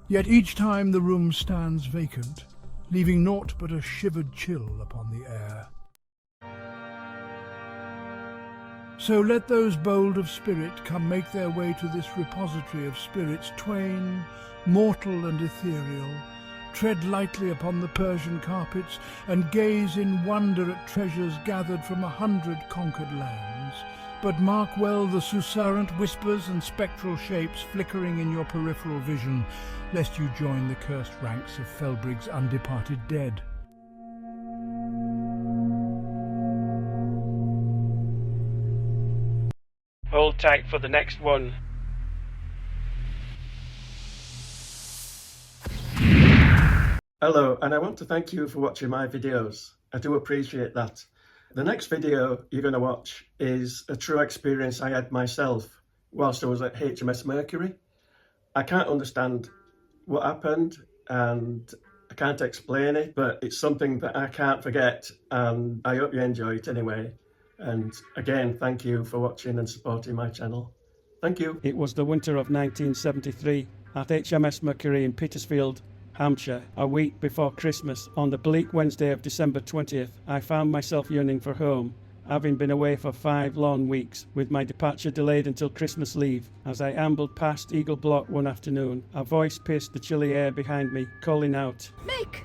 Speaker 3: yet each time the room stands vacant, leaving naught but a shivered chill upon the air. So let those bold of spirit come make their way to this repository of spirits twain, mortal and ethereal, tread lightly upon the Persian carpets, and gaze in wonder at treasures gathered from 100 conquered lands. But mark well the susurrant whispers and spectral shapes flickering in your peripheral vision, lest you join the cursed ranks of Felbrigg's undeparted dead.
Speaker 1: Hold tight for the next one. Hello, and I want to thank you for watching my videos. I do appreciate that. The next video you're going to watch is a true experience I had myself whilst I was at HMS Mercury. I can't understand what happened and I can't explain it, but it's something that I can't forget, and I hope you enjoy it anyway. And again, thank you for watching and supporting my channel. Thank you. It was the winter of 1973 at HMS Mercury in Petersfield, Hampshire. A week before Christmas, on the bleak Wednesday of December 20th, I found myself yearning for home having been away for 5 long weeks, with my departure delayed until Christmas Eve. As I ambled past Eagle Block one afternoon, a voice pierced the chilly air behind me, calling out,
Speaker 9: Mick!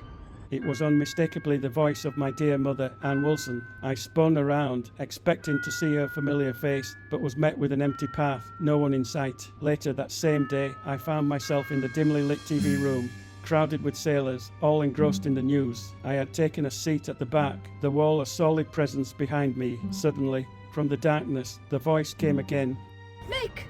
Speaker 1: It was unmistakably the voice of my dear mother, Anne Wilson. I spun around, expecting to see her familiar face, but was met with an empty path, no one in sight. Later that same day, I found myself in the dimly lit TV room, crowded with sailors, all engrossed in the news. I had taken a seat at the back, the wall a solid presence behind me. Suddenly, from the darkness, the voice came again.
Speaker 9: Mick!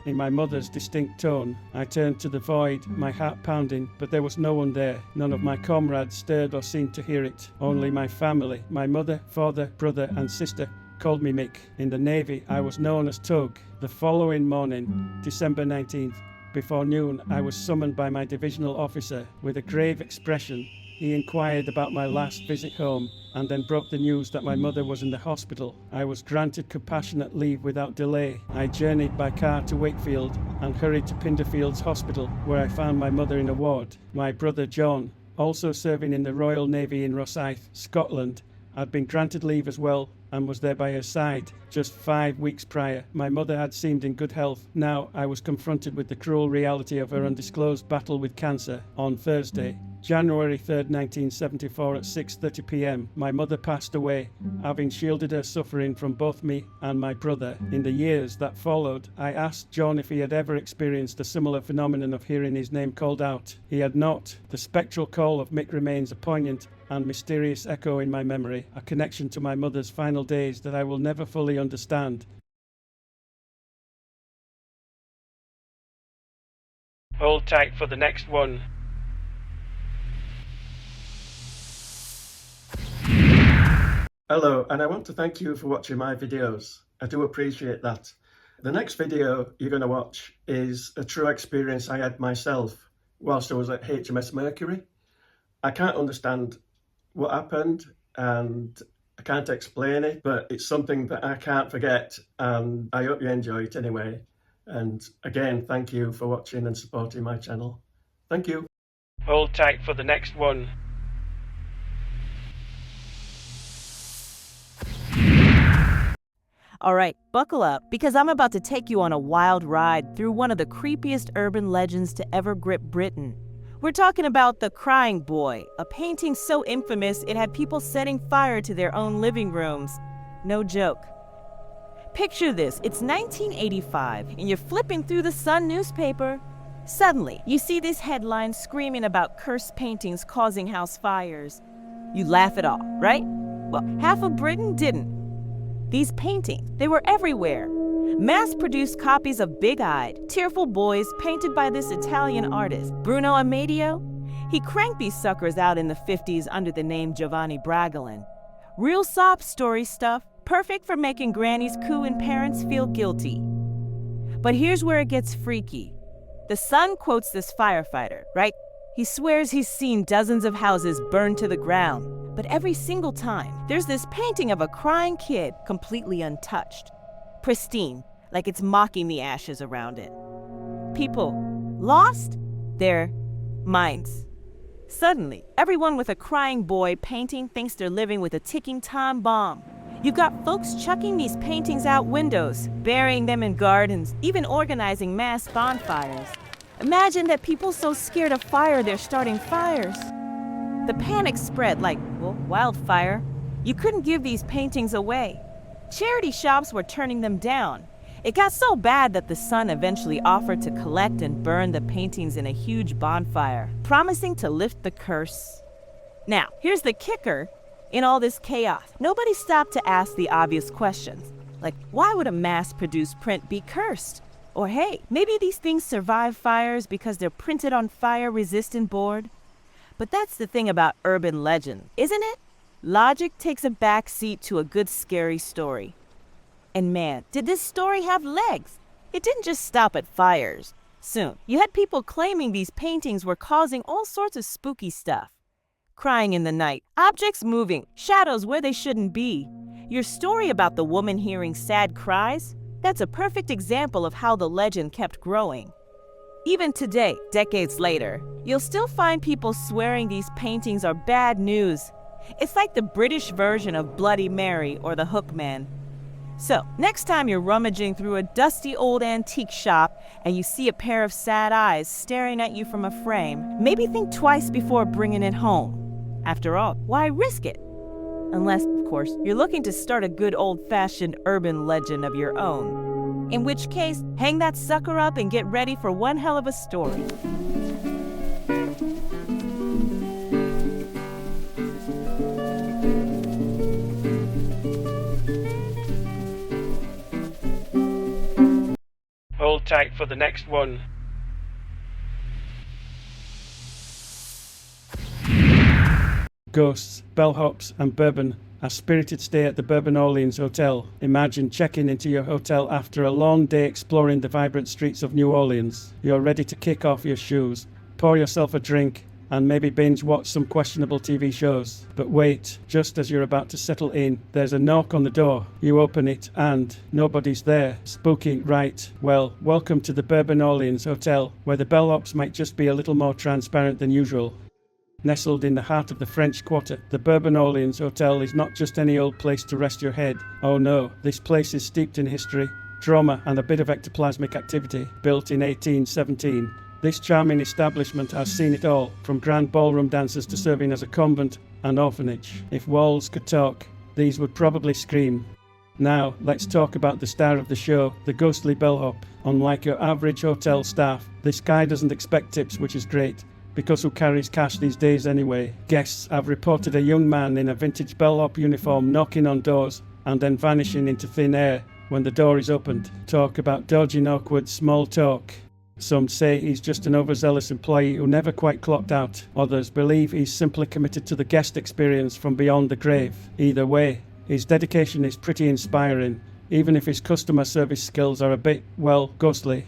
Speaker 1: In my mother's distinct tone, I turned to the void, my heart pounding, but there was no one there. None of my comrades stirred or seemed to hear it. Only my family, my mother, father, brother, and sister, called me Mick. In the Navy, I was known as Tug. The following morning, December 19th, before noon, I was summoned by my divisional officer. With a grave expression, he inquired about my last visit home, and then broke the news that my mother was in the hospital. I was granted compassionate leave without delay. I journeyed by car to Wakefield and hurried to Pinderfield's hospital, where I found my mother in a ward. My brother John, also serving in the Royal Navy in Rosyth, Scotland, had been granted leave as well, and was there by her side. Just 5 weeks prior, my mother had seemed in good health. Now I was confronted with the cruel reality of her undisclosed battle with cancer. On Thursday, January 3rd, 1974 at 6:30 p.m, my mother passed away, having shielded her suffering from both me and my brother. In the years that followed, I asked John if he had ever experienced a similar phenomenon of hearing his name called out. He had not. The spectral call of Mick remains a poignant and mysterious echo in my memory, a connection to my mother's final days that I will never fully understand. Hold tight for the next one. Hello, and I want to thank you for watching my videos. I do appreciate that. The next video you're going to watch is a true experience I had myself whilst I was at HMS Mercury. I can't understand what happened and I can't explain it, but it's something that I can't forget, and I hope you enjoy it anyway. And again, thank you for watching and supporting my channel. Thank you. Hold tight for the next one.
Speaker 10: All right, buckle up, because I'm about to take you on a wild ride through one of the creepiest urban legends to ever grip Britain. We're talking about the Crying Boy, a painting so infamous it had people setting fire to their own living rooms. No joke. Picture this, it's 1985, and you're flipping through the Sun newspaper. Suddenly, you see this headline screaming about cursed paintings causing house fires. You laugh it off, right? Well, half of Britain didn't. These paintings, they were everywhere. Mass-produced copies of big-eyed, tearful boys painted by this Italian artist, Bruno Amadio. He cranked these suckers out in the 50s under the name Giovanni Bragolin. Real sob story stuff, perfect for making grannies coo and parents feel guilty. But here's where it gets freaky. The Sun quotes this firefighter, right? He swears he's seen dozens of houses burned to the ground, but every single time, there's this painting of a crying kid completely untouched. Pristine, like it's mocking the ashes around it. People lost their minds. Suddenly, everyone with a crying boy painting thinks they're living with a ticking time bomb. You've got folks chucking these paintings out windows, burying them in gardens, even organizing mass bonfires. Imagine that people so scared of fire they're starting fires. The panic spread like, well, wildfire. You couldn't give these paintings away. Charity shops were turning them down. It got so bad that the Sun eventually offered to collect and burn the paintings in a huge bonfire, promising to lift the curse. Now, here's the kicker. In all this chaos, nobody stopped to ask the obvious questions, like why would a mass-produced print be cursed? Or hey, maybe these things survive fires because they're printed on fire-resistant board? But that's the thing about urban legend, isn't it? Logic takes a back seat to a good scary story. And man, did this story have legs? It didn't just stop at fires. Soon, you had people claiming these paintings were causing all sorts of spooky stuff. Crying in the night, objects moving, shadows where they shouldn't be. Your story about the woman hearing sad cries? That's a perfect example of how the legend kept growing. Even today, decades later, you'll still find people swearing these paintings are bad news. It's like the British version of Bloody Mary or the Hook Man. So, next time you're rummaging through a dusty old antique shop and you see a pair of sad eyes staring at you from a frame, maybe think twice before bringing it home. After all, why risk it? Unless, of course, you're looking to start a good old-fashioned urban legend of your own. In which case, hang that sucker up and get ready for one hell of a story.
Speaker 1: Hold tight for the next one. Ghosts, bellhops, and bourbon. A spirited stay at the Bourbon Orleans Hotel. Imagine checking into your hotel after a long day exploring the vibrant streets of New Orleans. You're ready to kick off your shoes, pour yourself a drink, and maybe binge watch some questionable TV shows. But wait, just as you're about to settle in, there's a knock on the door. You open it and nobody's there. Spooky, right? Well, welcome to the Bourbon Orleans Hotel, where the bellhops might just be a little more transparent than usual. Nestled in the heart of the French Quarter, the Bourbon Orleans Hotel is not just any old place to rest your head. Oh no, this place is steeped in history, drama, and a bit of ectoplasmic activity. Built in 1817, this charming establishment has seen it all, from grand ballroom dances to serving as a convent and orphanage. If walls could talk, these would probably scream. Now, let's talk about the star of the show, the ghostly bellhop. Unlike your average hotel staff, this guy doesn't expect tips, which is great, because who carries cash these days anyway? Guests have reported a young man in a vintage bellhop uniform knocking on doors and then vanishing into thin air when the door is opened. Talk about dodging awkward small talk. Some say he's just an overzealous employee who never quite clocked out. Others believe he's simply committed to the guest experience from beyond the grave. Either way, his dedication is pretty inspiring, even if his customer service skills are a bit, well, ghostly.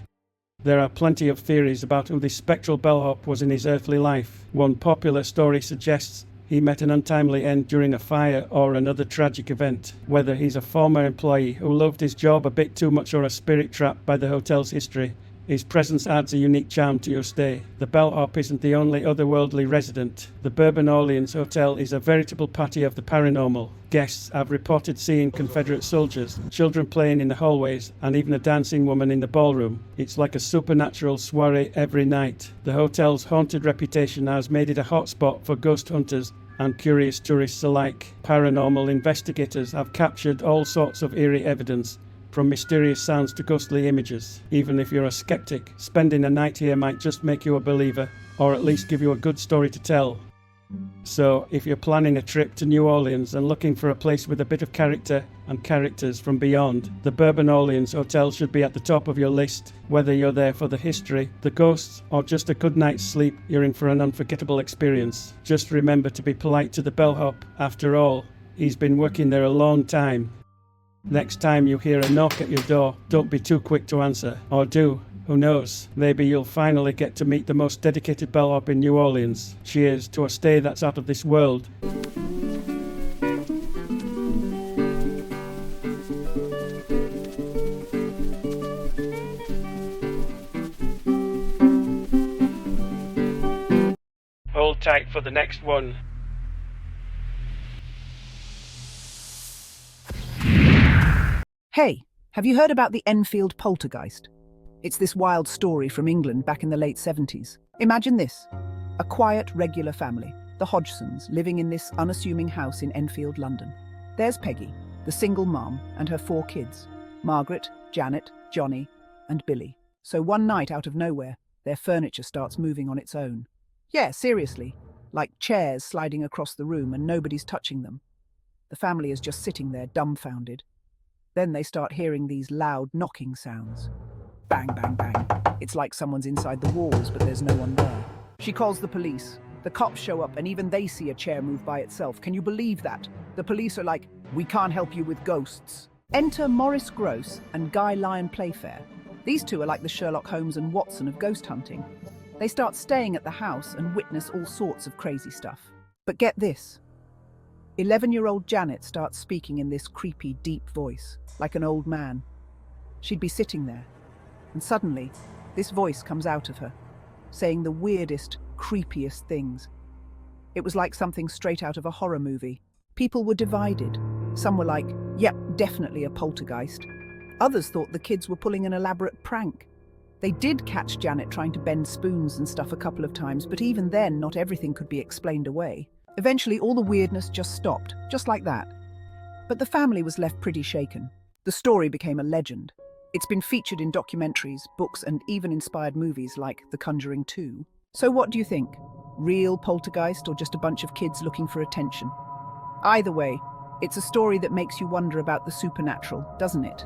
Speaker 1: There are plenty of theories about who this spectral bellhop was in his earthly life. One popular story suggests he met an untimely end during a fire or another tragic event. Whether he's a former employee who loved his job a bit too much or a spirit trapped by the hotel's history, his presence adds a unique charm to your stay. The bellhop isn't the only otherworldly resident. The Bourbon Orleans Hotel is a veritable party of the paranormal. Guests have reported seeing Confederate soldiers, children playing in the hallways, and even a dancing woman in the ballroom. It's like a supernatural soiree every night. The hotel's haunted reputation has made it a hotspot for ghost hunters and curious tourists alike. Paranormal investigators have captured all sorts of eerie evidence, from mysterious sounds to ghostly images. Even if you're a skeptic, spending a night here might just make you a believer, or at least give you a good story to tell. So, if you're planning a trip to New Orleans and looking for a place with a bit of character and characters from beyond, the Bourbon Orleans Hotel should be at the top of your list. Whether you're there for the history, the ghosts, or just a good night's sleep, you're in for an unforgettable experience. Just remember to be polite to the bellhop. After all, he's been working there a long time. Next time you hear a knock at your door, don't be too quick to answer. Or do. Who knows? Maybe you'll finally get to meet the most dedicated bellhop in New Orleans. Cheers to a stay that's out of this world. Hold tight for the next one.
Speaker 9: Hey, have you heard about the Enfield Poltergeist? It's this wild story from England back in the late 70s. Imagine this. A quiet, regular family, the Hodgsons, living in this unassuming house in Enfield, London. There's Peggy, the single mom, and her 4 kids, Margaret, Janet, Johnny, and Billy. So one night, out of nowhere, their furniture starts moving on its own. Yeah, seriously, like chairs sliding across the room and nobody's touching them. The family is just sitting there, dumbfounded. Then they start hearing these loud knocking sounds. Bang, bang, bang. It's like someone's inside the walls, but there's no one there. She calls the police. The cops show up, and even they see a chair move by itself. Can you believe that? The police are like, "We can't help you with ghosts." Enter Maurice Grosse and Guy Lyon Playfair. These two are like the Sherlock Holmes and Watson of ghost hunting. They start staying at the house and witness all sorts of crazy stuff. But get this. 11-year-old Janet starts speaking in this creepy, deep voice, like an old man. She'd be sitting there, and suddenly, this voice comes out of her, saying the weirdest, creepiest things. It was like something straight out of a horror movie. People were divided. Some were like, yep, definitely a poltergeist. Others thought the kids were pulling an elaborate prank. They did catch Janet trying to bend spoons and stuff a couple of times, but even then, not everything could be explained away. Eventually, all the weirdness just stopped, just like that. But the family was left pretty shaken. The story became a legend. It's been featured in documentaries, books, and even inspired movies like The Conjuring 2. So what do you think? Real poltergeist or just a bunch of kids looking for attention? Either way, it's a story that makes you wonder about the supernatural, doesn't it?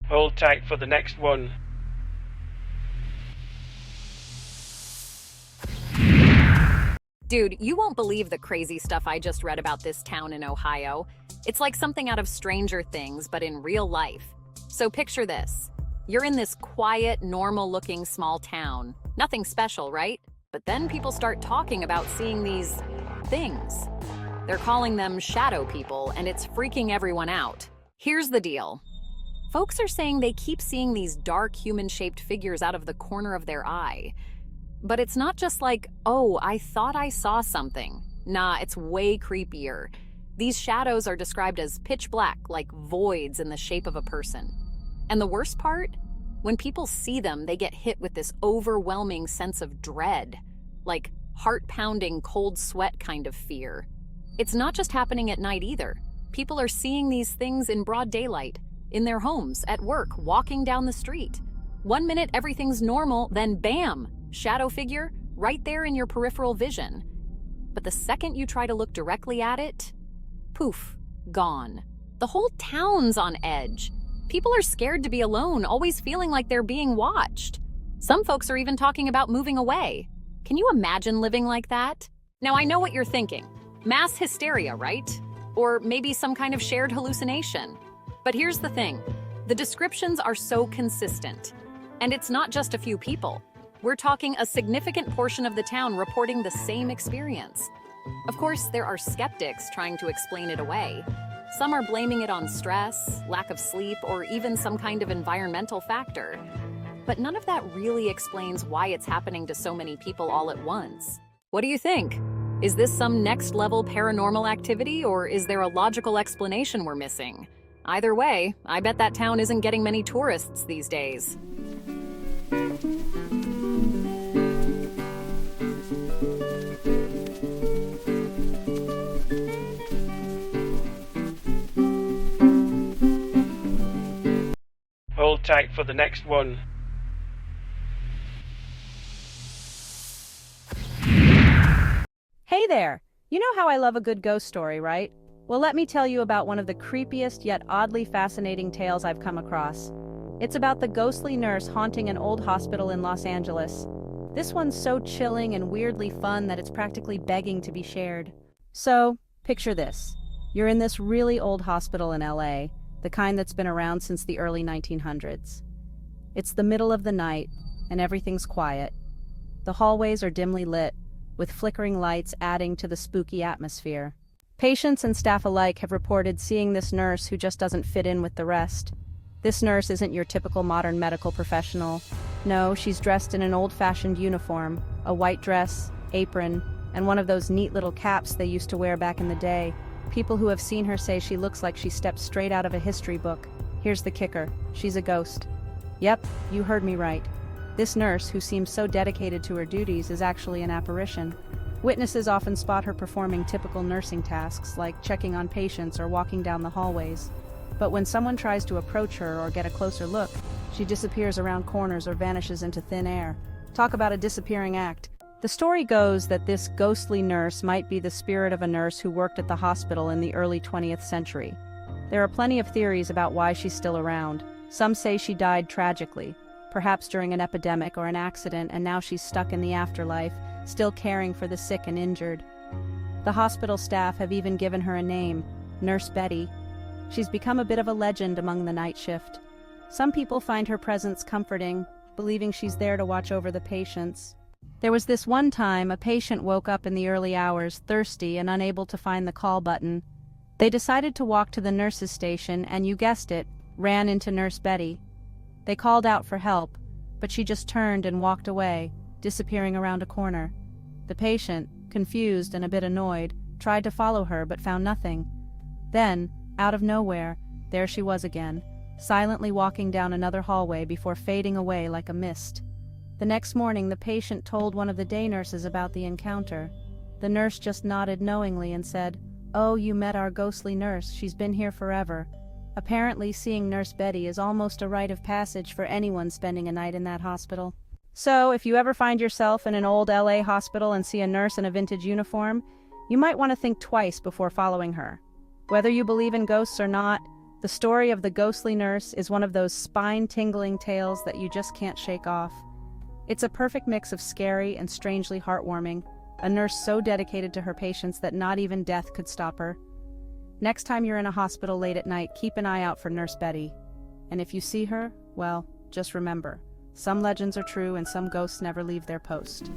Speaker 1: Hold tight for the next one.
Speaker 11: Dude, you won't believe the crazy stuff I just read about this town in Ohio. It's like something out of Stranger Things, but in real life. So picture this. You're in this quiet, normal-looking small town. Nothing special, right? But then people start talking about seeing these things. They're calling them shadow people, and it's freaking everyone out. Here's the deal. Folks are saying they keep seeing these dark human-shaped figures out of the corner of their eye. But it's not just like, oh, I thought I saw something. Nah, it's way creepier. These shadows are described as pitch black, like voids in the shape of a person. And the worst part? When people see them, they get hit with this overwhelming sense of dread, like heart-pounding, cold sweat kind of fear. It's not just happening at night either. People are seeing these things in broad daylight, in their homes, at work, walking down the street. 1 minute everything's normal, then bam! Shadow figure right there in your peripheral vision. But the second you try to look directly at it, poof, gone. The whole town's on edge. People are scared to be alone, always feeling like they're being watched. Some folks are even talking about moving away. Can you imagine living like that? Now, I know what you're thinking. Mass hysteria, right? Or maybe some kind of shared hallucination. But here's the thing. The descriptions are so consistent. And it's not just a few people. We're talking a significant portion of the town reporting the same experience. Of course, there are skeptics trying to explain it away. Some are blaming it on stress, lack of sleep, or even some kind of environmental factor. But none of that really explains why it's happening to so many people all at once. What do you think? Is this some next-level paranormal activity, or is there a logical explanation we're missing? Either way, I bet that town isn't getting many tourists these days.
Speaker 1: Hold tight for the next one.
Speaker 10: Hey there! You know how I love a good ghost story, right? Well, let me tell you about one of the creepiest yet oddly fascinating tales I've come across. It's about the ghostly nurse haunting an old hospital in Los Angeles. This one's so chilling and weirdly fun that it's practically begging to be shared. So, picture this. You're in this really old hospital in LA, the kind that's been around since the early 1900s. It's the middle of the night, and everything's quiet. The hallways are dimly lit, with flickering lights adding to the spooky atmosphere. Patients and staff alike have reported seeing this nurse who just doesn't fit in with the rest. This nurse isn't your typical modern medical professional. No, she's dressed in an old-fashioned uniform, a white dress, apron, and one of those neat little caps they used to wear back in the day. People who have seen her say she looks like she stepped straight out of a history book. Here's the kicker. She's a ghost. Yep, you heard me right. This nurse, who seems so dedicated to her duties, is actually an apparition. Witnesses often spot her performing typical nursing tasks, like checking on patients or walking down the hallways. But when someone tries to approach her or get a closer look, she disappears around corners or vanishes into thin air. Talk about a disappearing act. The story goes that this ghostly nurse might be the spirit of a nurse who worked at the hospital in the early 20th century. There are plenty of theories about why she's still around. Some say she died tragically, perhaps during an epidemic or an accident, and now she's stuck in the afterlife, still caring for the sick and injured. The hospital staff have even given her a name, Nurse Betty. She's become a bit of a legend among the night shift. Some people find her presence comforting, believing she's there to watch over the patients.
Speaker 12: There was this one time a patient woke up in the early hours, thirsty and unable to find the call button. They decided to walk to the nurse's station and, you guessed it, ran into Nurse Betty. They called out for help, but she just turned and walked away, disappearing around a corner. The patient, confused and a bit annoyed, tried to follow her but found nothing. Then, out of nowhere, there she was again, silently walking down another hallway before fading away like a mist. The next morning, the patient told one of the day nurses about the encounter. The nurse just nodded knowingly and said, "Oh, you met our ghostly nurse. She's been here forever." Apparently, seeing Nurse Betty is almost a rite of passage for anyone spending a night in that hospital. So, if you ever find yourself in an old LA hospital and see a nurse in a vintage uniform, you might want to think twice before following her. Whether you believe in ghosts or not, the story of the ghostly nurse is one of those spine-tingling tales that you just can't shake off. It's a perfect mix of scary and strangely heartwarming, a nurse so dedicated to her patients that not even death could stop her. Next time you're in a hospital late at night, keep an eye out for Nurse Betty. And if you see her, well, just remember, some legends are true and some ghosts never leave their post.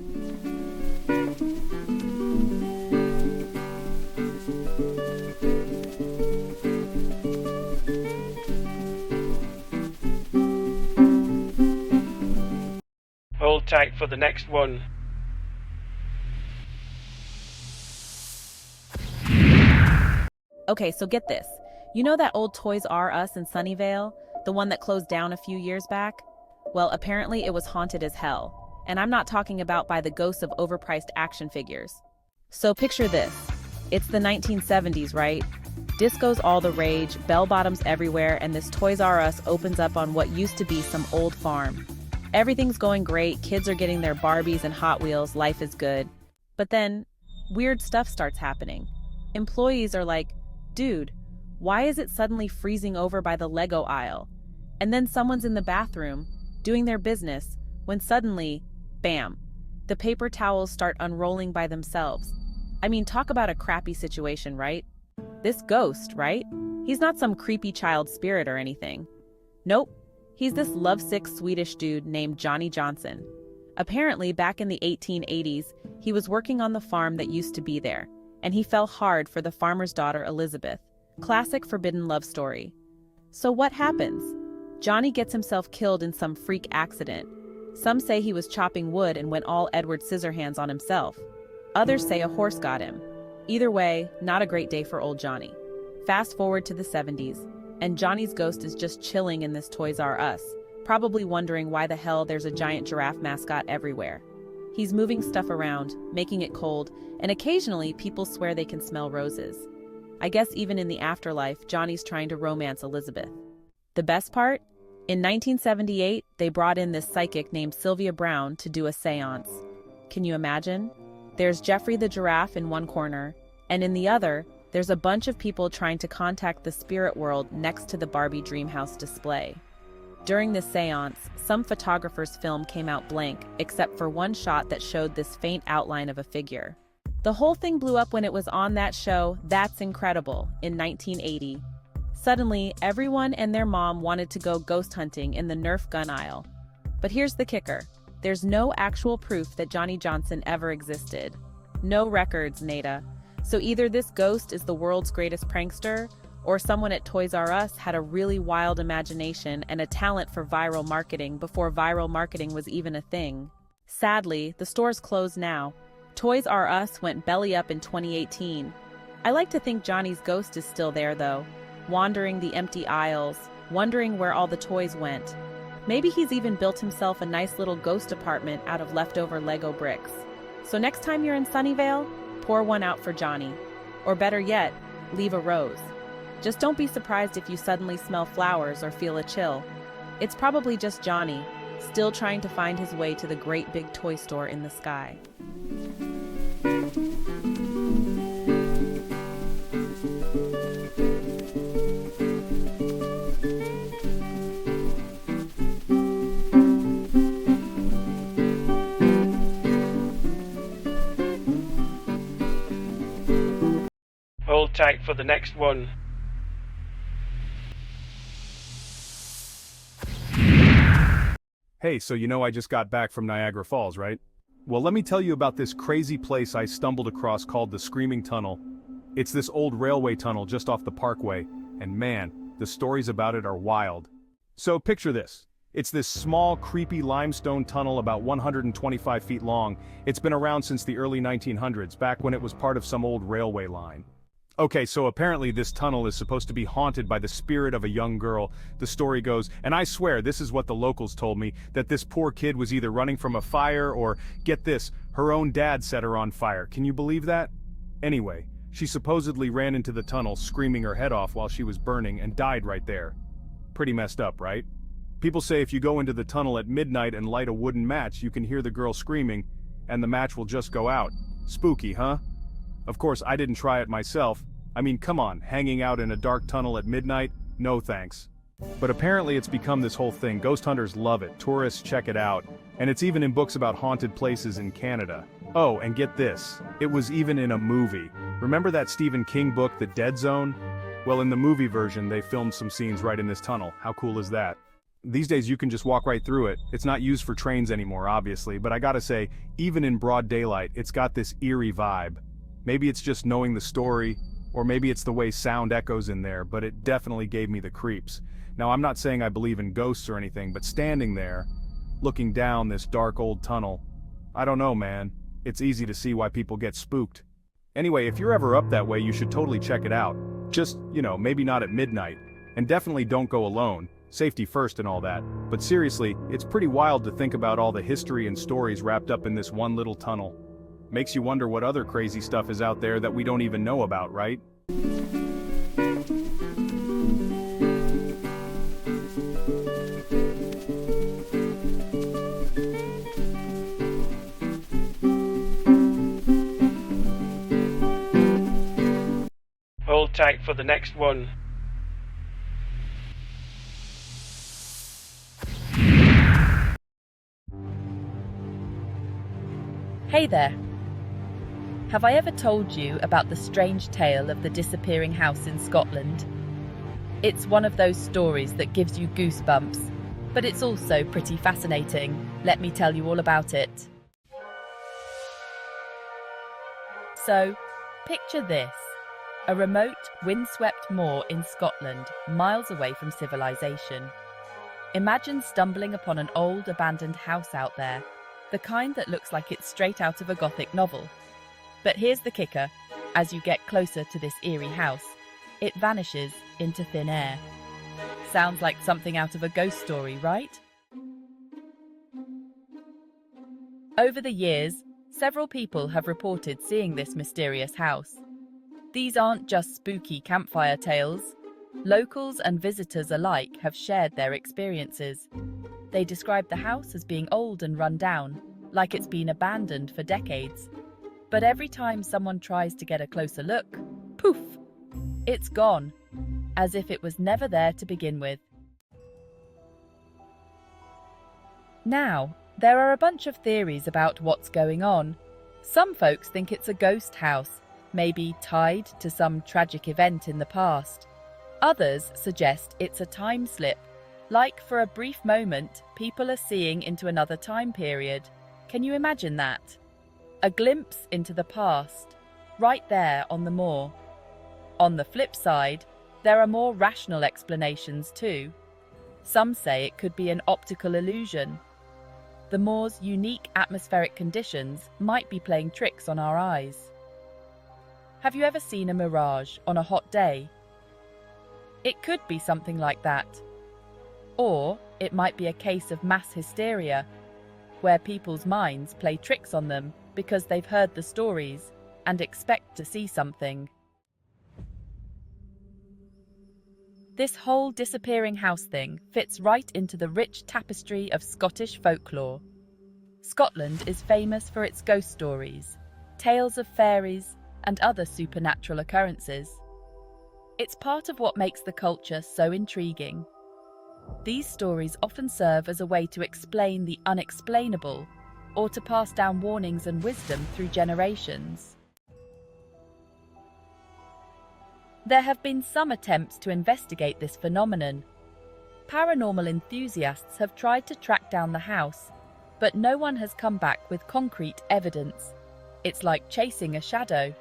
Speaker 1: Hold tight for the next one.
Speaker 10: Okay, so get this. You know that old Toys R Us in Sunnyvale? The one that closed down a few years back? Well, apparently it was haunted as hell. And I'm not talking about by the ghosts of overpriced action figures. So picture this. It's the 1970s, right? Disco's all the rage, bell-bottoms everywhere, and this Toys R Us opens up on what used to be some old farm. Everything's going great, kids are getting their Barbies and Hot Wheels, life is good. But then, weird stuff starts happening. Employees are like, "Dude, why is it suddenly freezing over by the Lego aisle?" And then someone's in the bathroom, doing their business, when suddenly, bam, the paper towels start unrolling by themselves. I mean, talk about a crappy situation, right? This ghost, right? He's not some creepy child spirit or anything. Nope, he's this lovesick Swedish dude named Johnny Johnson. Apparently, back in the 1880s, he was working on the farm that used to be there, and he fell hard for the farmer's daughter, Elizabeth. Classic forbidden love story. So what happens? Johnny gets himself killed in some freak accident. Some say he was chopping wood and went all Edward Scissorhands on himself. Others say a horse got him. Either way, not a great day for old Johnny. Fast forward to the 70s, and Johnny's ghost is just chilling in this Toys R Us, probably wondering why the hell there's a giant giraffe mascot everywhere. He's moving stuff around, making it cold, and occasionally people swear they can smell roses. I guess even in the afterlife, Johnny's trying to romance Elizabeth. The best part? In 1978, they brought in this psychic named Sylvia Brown to do a seance. Can you imagine? There's Jeffrey the giraffe in one corner, and in the other, there's a bunch of people trying to contact the spirit world next to the Barbie Dreamhouse display. During this seance, some photographers' film came out blank, except for one shot that showed this faint outline of a figure. The whole thing blew up when it was on that show, That's Incredible, in 1980. Suddenly, everyone and their mom wanted to go ghost hunting in the Nerf gun aisle. But here's the kicker. There's no actual proof that Johnny Johnson ever existed. No records, Nada. So either this ghost is the world's greatest prankster, or someone at Toys R Us had a really wild imagination and a talent for viral marketing before viral marketing was even a thing. Sadly, the store's closed now. Toys R Us went belly up in 2018. I like to think Johnny's ghost is still there, though, wandering the empty aisles, wondering where all the toys went. Maybe he's even built himself a nice little ghost apartment out of leftover Lego bricks. So next time you're in Sunnyvale, pour one out for Johnny. Or better yet, leave a rose. Just don't be surprised if you suddenly smell flowers or feel a chill. It's probably just Johnny, still trying to find his way to the great big toy store in the sky.
Speaker 1: Hold tight for the next one.
Speaker 13: Hey, so you know I just got back from Niagara Falls, right? Well, let me tell you about this crazy place I stumbled across called the Screaming Tunnel. It's this old railway tunnel just off the parkway, and man, the stories about it are wild. So picture this. It's this small, creepy limestone tunnel about 125 feet long. It's been around since the early 1900s, back when it was part of some old railway line. Okay, so apparently this tunnel is supposed to be haunted by the spirit of a young girl, the story goes, and I swear this is what the locals told me, that this poor kid was either running from a fire or, get this, her own dad set her on fire. Can you believe that? Anyway, she supposedly ran into the tunnel screaming her head off while she was burning and died right there. Pretty messed up, right? People say if you go into the tunnel at midnight and light a wooden match, you can hear the girl screaming, and the match will just go out. Spooky, huh? Of course, I didn't try it myself. I mean, come on, hanging out in a dark tunnel at midnight? No thanks. But apparently it's become this whole thing. Ghost hunters love it, tourists check it out, and it's even in books about haunted places in Canada. Oh, and get this, it was even in a movie. Remember that Stephen King book, The Dead Zone? Well, in the movie version, they filmed some scenes right in this tunnel. How cool is that? These days you can just walk right through it. It's not used for trains anymore, obviously, but I gotta say, even in broad daylight, it's got this eerie vibe. Maybe it's just knowing the story, or maybe it's the way sound echoes in there, but it definitely gave me the creeps. Now, I'm not saying I believe in ghosts or anything, but standing there, looking down this dark old tunnel, I don't know, man. It's easy to see why people get spooked. Anyway, if you're ever up that way, you should totally check it out. Just, maybe not at midnight. And definitely don't go alone. Safety first and all that. But seriously, it's pretty wild to think about all the history and stories wrapped up in this one little tunnel. Makes you wonder what other crazy stuff is out there that we don't even know about, right?
Speaker 1: Hold tight for the next one.
Speaker 14: Hey there. Have I ever told you about the strange tale of the disappearing house in Scotland? It's one of those stories that gives you goosebumps, but it's also pretty fascinating. Let me tell you all about it. So, picture this. A remote, windswept moor in Scotland, miles away from civilization. Imagine stumbling upon an old, abandoned house out there, the kind that looks like it's straight out of a Gothic novel. But here's the kicker. As you get closer to this eerie house, it vanishes into thin air. Sounds like something out of a ghost story, right? Over the years, several people have reported seeing this mysterious house. These aren't just spooky campfire tales. Locals and visitors alike have shared their experiences. They describe the house as being old and run down, like it's been abandoned for decades. But every time someone tries to get a closer look, poof, it's gone, as if it was never there to begin with. Now, there are a bunch of theories about what's going on. Some folks think it's a ghost house, maybe tied to some tragic event in the past. Others suggest it's a time slip, like for a brief moment, people are seeing into another time period. Can you imagine that? A glimpse into the past, right there on the moor. On the flip side, there are more rational explanations too. Some say it could be an optical illusion. The moor's unique atmospheric conditions might be playing tricks on our eyes. Have you ever seen a mirage on a hot day? It could be something like that. Or it might be a case of mass hysteria, where people's minds play tricks on them because they've heard the stories and expect to see something. This whole disappearing house thing fits right into the rich tapestry of Scottish folklore. Scotland is famous for its ghost stories, tales of fairies, and other supernatural occurrences. It's part of what makes the culture so intriguing. These stories often serve as a way to explain the unexplainable, or to pass down warnings and wisdom through generations. There have been some attempts to investigate this phenomenon. Paranormal enthusiasts have tried to track down the house, but no one has come back with concrete evidence. It's like chasing a shadow.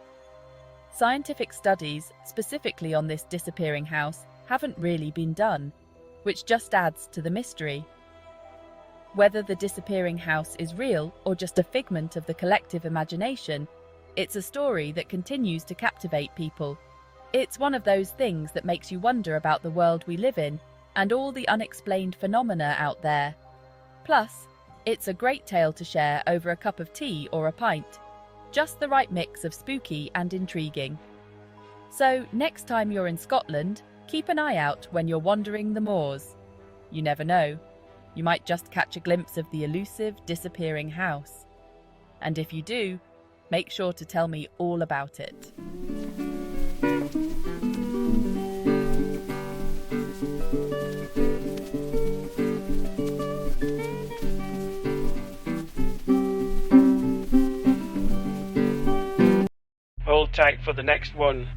Speaker 14: Scientific studies, specifically on this disappearing house, haven't really been done, which just adds to the mystery. Whether the disappearing house is real or just a figment of the collective imagination, it's a story that continues to captivate people. It's one of those things that makes you wonder about the world we live in and all the unexplained phenomena out there. Plus, it's a great tale to share over a cup of tea or a pint. Just the right mix of spooky and intriguing. So, next time you're in Scotland, keep an eye out when you're wandering the moors. You never know. You might just catch a glimpse of the elusive, disappearing house. And if you do, make sure to tell me all about it.
Speaker 1: Hold tight for the next one.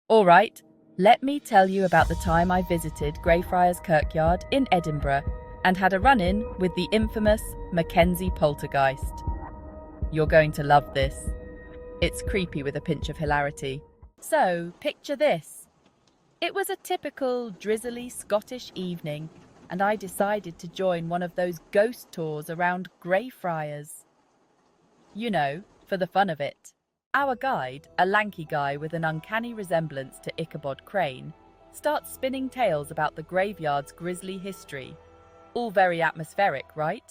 Speaker 14: All right, let me tell you about the time I visited Greyfriars Kirkyard in Edinburgh and had a run-in with the infamous McKamey Poltergeist. You're going to love this. It's creepy with a pinch of hilarity. So, picture this. It was a typical drizzly Scottish evening, and I decided to join one of those ghost tours around Greyfriars. You know, for the fun of it. Our guide, a lanky guy with an uncanny resemblance to Ichabod Crane, starts spinning tales about the graveyard's grisly history. All very atmospheric, right?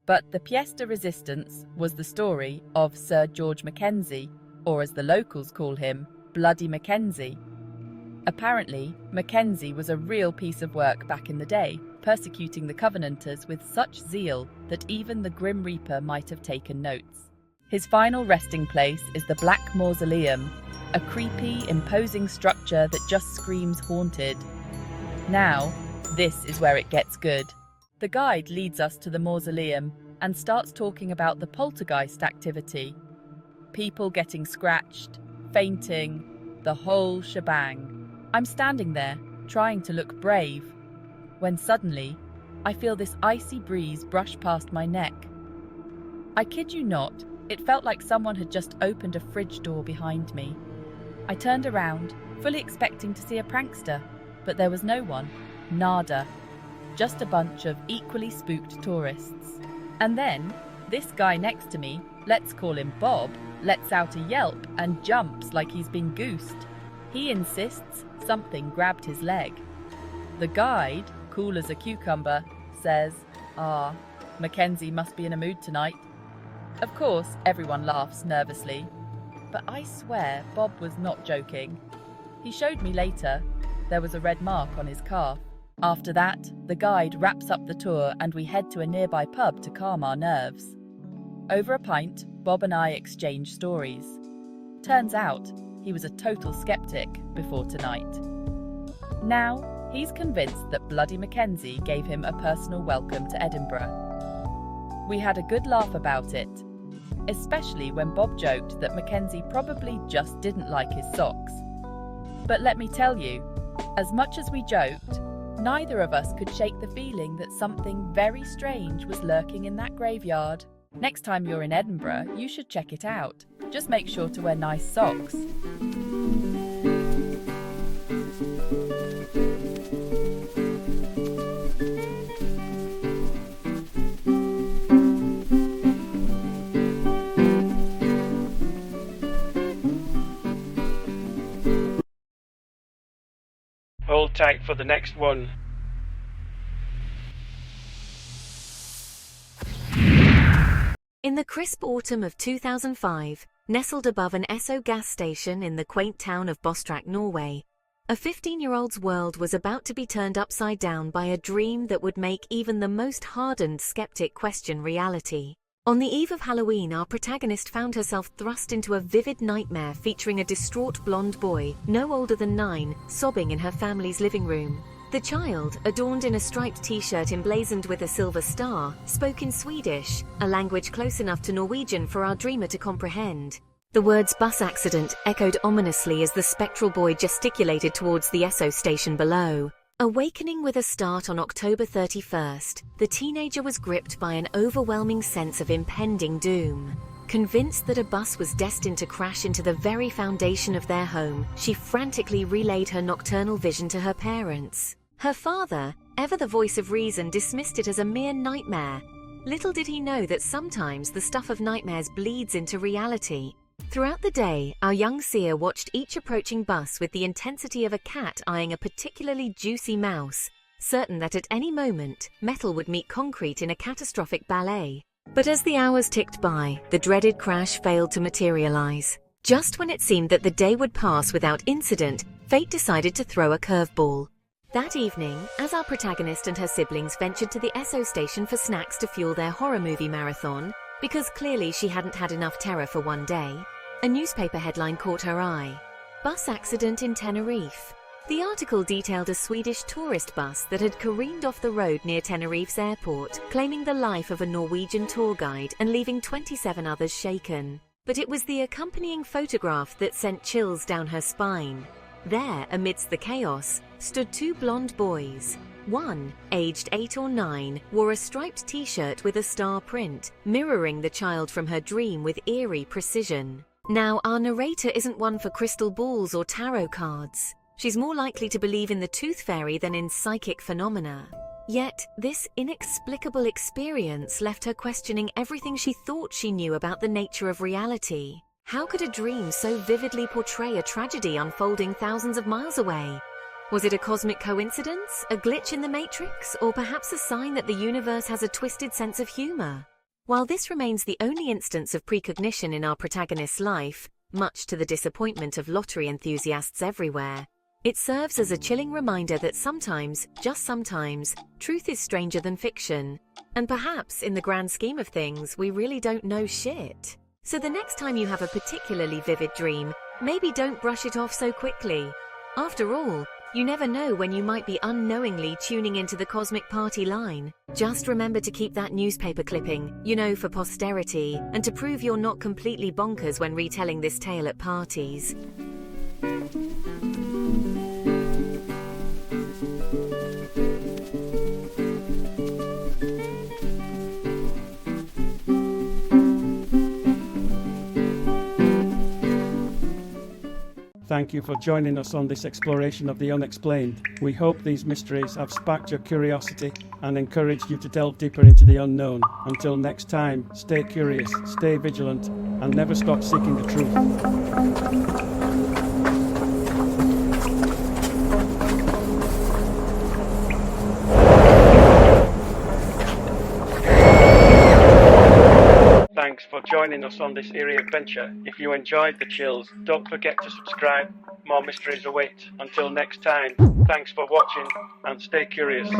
Speaker 14: But the pièce de résistance was the story of Sir George Mackenzie, or as the locals call him, Bloody Mackenzie. Apparently, Mackenzie was a real piece of work back in the day, persecuting the Covenanters with such zeal that even the Grim Reaper might have taken notes. His final resting place is the Black Mausoleum, a creepy, imposing structure that just screams haunted. Now, this is where it gets good. The guide leads us to the mausoleum and starts talking about the poltergeist activity. People getting scratched, fainting, the whole shebang. I'm standing there, trying to look brave, when suddenly, I feel this icy breeze brush past my neck. I kid you not, it felt like someone had just opened a fridge door behind me. I turned around, fully expecting to see a prankster, but there was no one. Nada. Just a bunch of equally spooked tourists. And then, this guy next to me, let's call him Bob, lets out a yelp and jumps like he's been goosed. He insists something grabbed his leg. The guide, cool as a cucumber, says, Mackenzie must be in a mood tonight. Of course, everyone laughs nervously, but I swear Bob was not joking. He showed me later there was a red mark on his calf. After that, the guide wraps up the tour and we head to a nearby pub to calm our nerves. Over a pint, Bob and I exchange stories. Turns out, he was a total skeptic before tonight. Now, he's convinced that Bloody Mackenzie gave him a personal welcome to Edinburgh. We had a good laugh about it, especially when Bob joked that Mackenzie probably just didn't like his socks. But let me tell you, as much as we joked, neither of us could shake the feeling that something very strange was lurking in that graveyard. Next time you're in Edinburgh, you should check it out. Just make sure to wear nice socks.
Speaker 1: Hold tight for the next one.
Speaker 5: In the crisp autumn of 2005, nestled above an Esso gas station in the quaint town of Bostrack, Norway, a 15-year-old's world was about to be turned upside down by a dream that would make even the most hardened skeptic question reality. On the eve of Halloween, our protagonist found herself thrust into a vivid nightmare featuring a distraught blonde boy, no older than 9, sobbing in her family's living room. The child, adorned in a striped t-shirt emblazoned with a silver star, spoke in Swedish, a language close enough to Norwegian for our dreamer to comprehend. The words "bus accident" echoed ominously as the spectral boy gesticulated towards the Esso station below. Awakening with a start on October 31st, the teenager was gripped by an overwhelming sense of impending doom. Convinced that a bus was destined to crash into the very foundation of their home, she frantically relayed her nocturnal vision to her parents. Her father, ever the voice of reason, dismissed it as a mere nightmare. Little did he know that sometimes the stuff of nightmares bleeds into reality. Throughout the day, our young seer watched each approaching bus with the intensity of a cat eyeing a particularly juicy mouse, certain that at any moment, metal would meet concrete in a catastrophic ballet. But as the hours ticked by, the dreaded crash failed to materialize. Just when it seemed that the day would pass without incident, fate decided to throw a curveball. That evening, as our protagonist and her siblings ventured to the Esso station for snacks to fuel their horror movie marathon, because clearly she hadn't had enough terror for one day, a newspaper headline caught her eye. Bus accident in Tenerife. The article detailed a Swedish tourist bus that had careened off the road near Tenerife's airport, claiming the life of a Norwegian tour guide and leaving 27 others shaken. But it was the accompanying photograph that sent chills down her spine. There, amidst the chaos, stood two blonde boys. One, aged 8 or 9, wore a striped t-shirt with a star print, mirroring the child from her dream with eerie precision. Now, our narrator isn't one for crystal balls or tarot cards. She's more likely to believe in the tooth fairy than in psychic phenomena. Yet, this inexplicable experience left her questioning everything she thought she knew about the nature of reality. How could a dream so vividly portray a tragedy unfolding thousands of miles away? Was it a cosmic coincidence, a glitch in the matrix, or perhaps a sign that the universe has a twisted sense of humor? While this remains the only instance of precognition in our protagonist's life, much to the disappointment of lottery enthusiasts everywhere, it serves as a chilling reminder that sometimes, just sometimes, truth is stranger than fiction. And perhaps, in the grand scheme of things, we really don't know shit. So the next time you have a particularly vivid dream, maybe don't brush it off so quickly. After all, you never know when you might be unknowingly tuning into the cosmic party line. Just remember to keep that newspaper clipping, for posterity, and to prove you're not completely bonkers when retelling this tale at parties.
Speaker 1: Thank you for joining us on this exploration of the unexplained. We hope these mysteries have sparked your curiosity and encouraged you to delve deeper into the unknown. Until next time, stay curious, stay vigilant, and never stop seeking the truth. Thanks for joining us on this eerie adventure. If you enjoyed the chills, don't forget to subscribe. More mysteries await. Until next time, thanks for watching and stay curious.